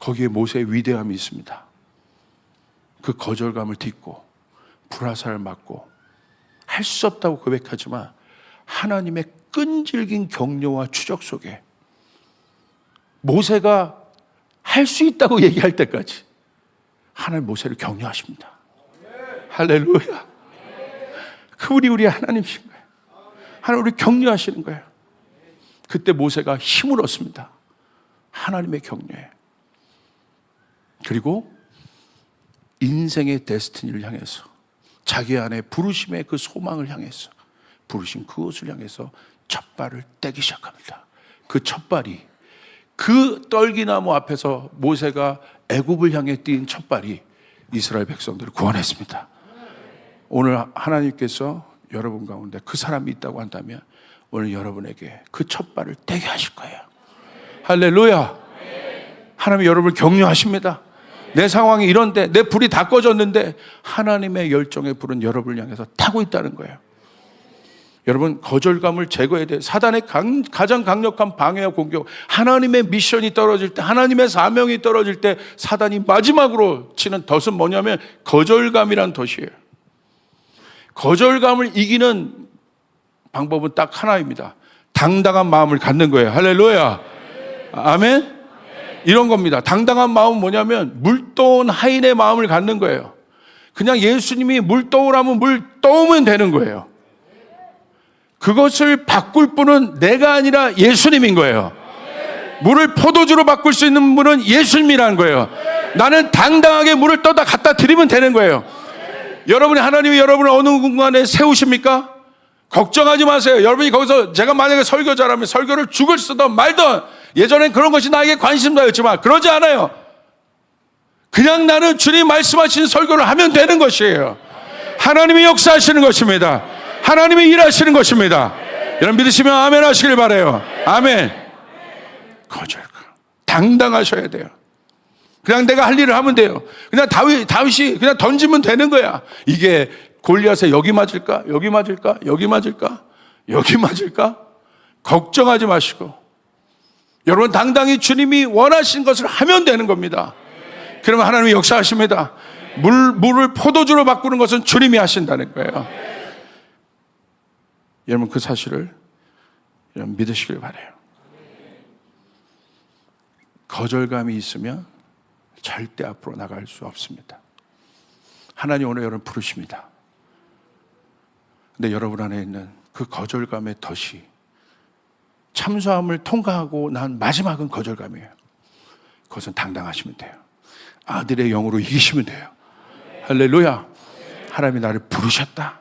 거기에 모세의 위대함이 있습니다. 그 거절감을 딛고 불화살을 맞고 할 수 없다고 고백하지만 하나님의 끈질긴 격려와 추적 속에 모세가 할 수 있다고 얘기할 때까지 하나님 모세를 격려하십니다. 할렐루야. 그분이 우리 하나님이신 거예요. 하나님 우리 격려하시는 거예요. 그때 모세가 힘을 얻습니다. 하나님의 격려에. 그리고 인생의 데스티니를 향해서, 자기 안에 부르심의 그 소망을 향해서, 부르신 그것을 향해서 첫 발을 떼기 시작합니다. 그 첫 발이, 그 떨기나무 앞에서 모세가 애굽을 향해 뛴 첫 발이 이스라엘 백성들을 구원했습니다. 오늘 하나님께서 여러분 가운데 그 사람이 있다고 한다면 오늘 여러분에게 그 첫 발을 떼게 하실 거예요. 할렐루야. 하나님이 여러분을 격려하십니다. 내 상황이 이런데, 내 불이 다 꺼졌는데 하나님의 열정의 불은 여러분을 향해서 타고 있다는 거예요. 여러분, 거절감을 제거해야 돼요. 사단의 가장 강력한 방해와 공격, 하나님의 미션이 떨어질 때, 하나님의 사명이 떨어질 때 사단이 마지막으로 치는 덫은 뭐냐면 거절감이란 덫이에요. 거절감을 이기는 방법은 딱 하나입니다. 당당한 마음을 갖는 거예요. 할렐루야. 아멘. 이런 겁니다. 당당한 마음은 뭐냐면 물떠온 하인의 마음을 갖는 거예요. 그냥 예수님이 물 떠오라면 물 떠오면 되는 거예요. 그것을 바꿀 분은 내가 아니라 예수님인 거예요. 물을 포도주로 바꿀 수 있는 분은 예수님이라는 거예요. 나는 당당하게 물을 떠다 갖다 드리면 되는 거예요. 여러분이, 하나님이 여러분을 어느 공간에 세우십니까? 걱정하지 마세요. 여러분이 거기서, 제가 만약에 설교자라면 설교를 죽을 쓰던 말던, 예전엔 그런 것이 나에게 관심사였지만 그러지 않아요. 그냥 나는 주님 말씀하신 설교를 하면 되는 것이에요. 하나님이 역사하시는 것입니다. 하나님이 일하시는 것입니다. 여러분 믿으시면 아멘 하시길 바라요. 아멘. 거절감. 당당하셔야 돼요. 그냥 내가 할 일을 하면 돼요. 그냥 다윗이 그냥 던지면 되는 거야. 이게 골리앗에 여기 맞을까? 여기 맞을까? 여기 맞을까? 여기 맞을까? 걱정하지 마시고 여러분 당당히 주님이 원하신 것을 하면 되는 겁니다. 그러면 하나님이 역사하십니다. 물을 포도주로 바꾸는 것은 주님이 하신다는 거예요. 여러분 그 사실을 여러분 믿으시길 바라요. 거절감이 있으면 절대 앞으로 나갈 수 없습니다. 하나님 오늘 여러분 부르십니다. 근데 여러분 안에 있는 그 거절감의 덫이, 참소함을 통과하고 난 마지막은 거절감이에요. 그것은 당당하시면 돼요. 아들의 영으로 이기시면 돼요. 할렐루야. 하나님이 나를 부르셨다.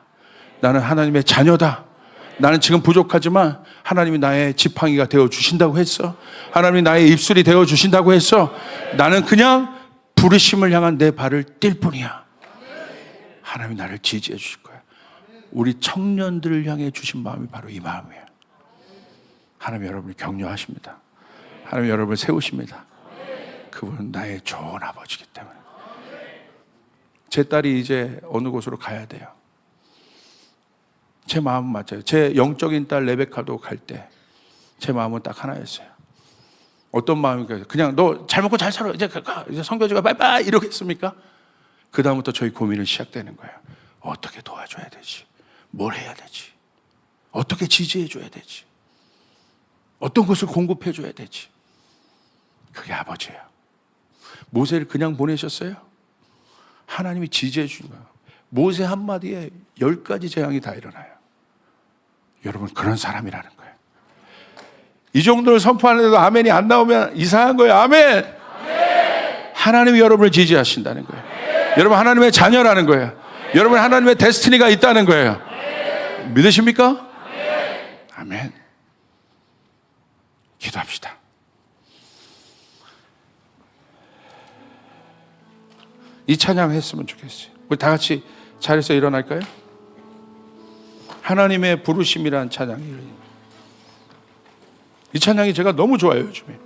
나는 하나님의 자녀다. 나는 지금 부족하지만 하나님이 나의 지팡이가 되어주신다고 했어. 하나님이 나의 입술이 되어주신다고 했어. 나는 그냥 부르심을 향한 내 발을 뛸 뿐이야. 하나님이 나를 지지해 주실 거야. 우리 청년들을 향해 주신 마음이 바로 이 마음이에요. 하나님 여러분을 격려하십니다. 하나님 여러분을 세우십니다. 그분은 나의 좋은 아버지이기 때문에. 제 딸이 이제 어느 곳으로 가야 돼요. 제 마음은 맞아요. 제 영적인 딸 레베카도 갈 때 제 마음은 딱 하나였어요. 어떤 마음일까요? 그냥 너 잘 먹고 잘 살아, 이제 가, 이제 성교지가 빠이빠이 이러겠습니까? 그 다음부터 저희 고민은 시작되는 거예요. 어떻게 도와줘야 되지? 뭘 해야 되지? 어떻게 지지해 줘야 되지? 어떤 것을 공급해 줘야 되지? 그게 아버지예요. 모세를 그냥 보내셨어요? 하나님이 지지해 주신 거예요. 모세 한마디에 10가지 재앙이 다 일어나요. 여러분, 그런 사람이라는 거예요. 이 정도를 선포하는데도 아멘이 안 나오면 이상한 거예요. 아멘! 하나님이 여러분을 지지하신다는 거예요. 여러분 하나님의 자녀라는 거예요. 여러분 하나님의 데스티니가 있다는 거예요. 믿으십니까? 아멘. 기도합시다. 이 찬양 했으면 좋겠어요. 우리 다 같이 자리에서 일어날까요? 하나님의 부르심이라는 찬양이, 이 찬양이 제가 너무 좋아요. 요즘에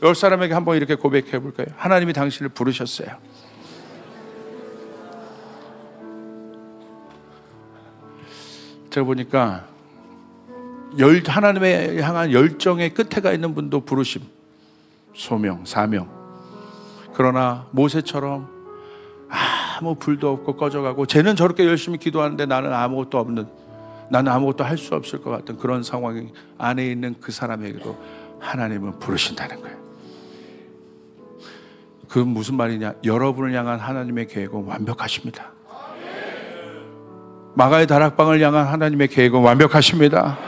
열 사람에게 한번 이렇게 고백해 볼까요? 하나님이 당신을 부르셨어요. 제가 보니까 하나님의 향한 열정의 끝에 가 있는 분도 부르심, 소명, 사명. 그러나 모세처럼 아무 불도 없고 꺼져가고, 쟤는 저렇게 열심히 기도하는데 나는 아무것도 없는, 나는 아무것도 할 수 없을 것 같은 그런 상황 안에 있는 그 사람에게도 하나님은 부르신다는 거예요. 그건 무슨 말이냐? 여러분을 향한 하나님의 계획은 완벽하십니다. 마가의 다락방을 향한 하나님의 계획은 완벽하십니다.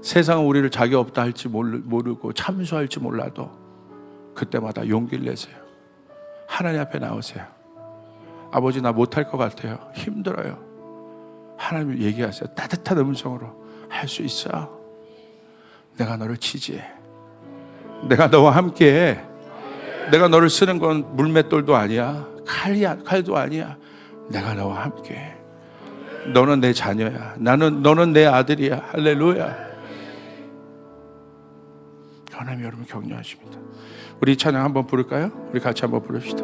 세상은 우리를 자기 없다 할지 모르고 참수할지 몰라도 그때마다 용기를 내세요. 하나님 앞에 나오세요. 아버지, 나 못할 것 같아요. 힘들어요. 하나님 얘기하세요. 따뜻한 음성으로. 할 수 있어. 내가 너를 지지해. 내가 너와 함께해. 내가 너를 쓰는 건 물맷돌도 아니야. 칼도 아니야. 내가 너와 함께해. 너는 내 자녀야. 너는 내 아들이야. 할렐루야. 하나님 여러분 격려하십니다. 우리 찬양 한번 부를까요? 우리 같이 한번 부릅시다.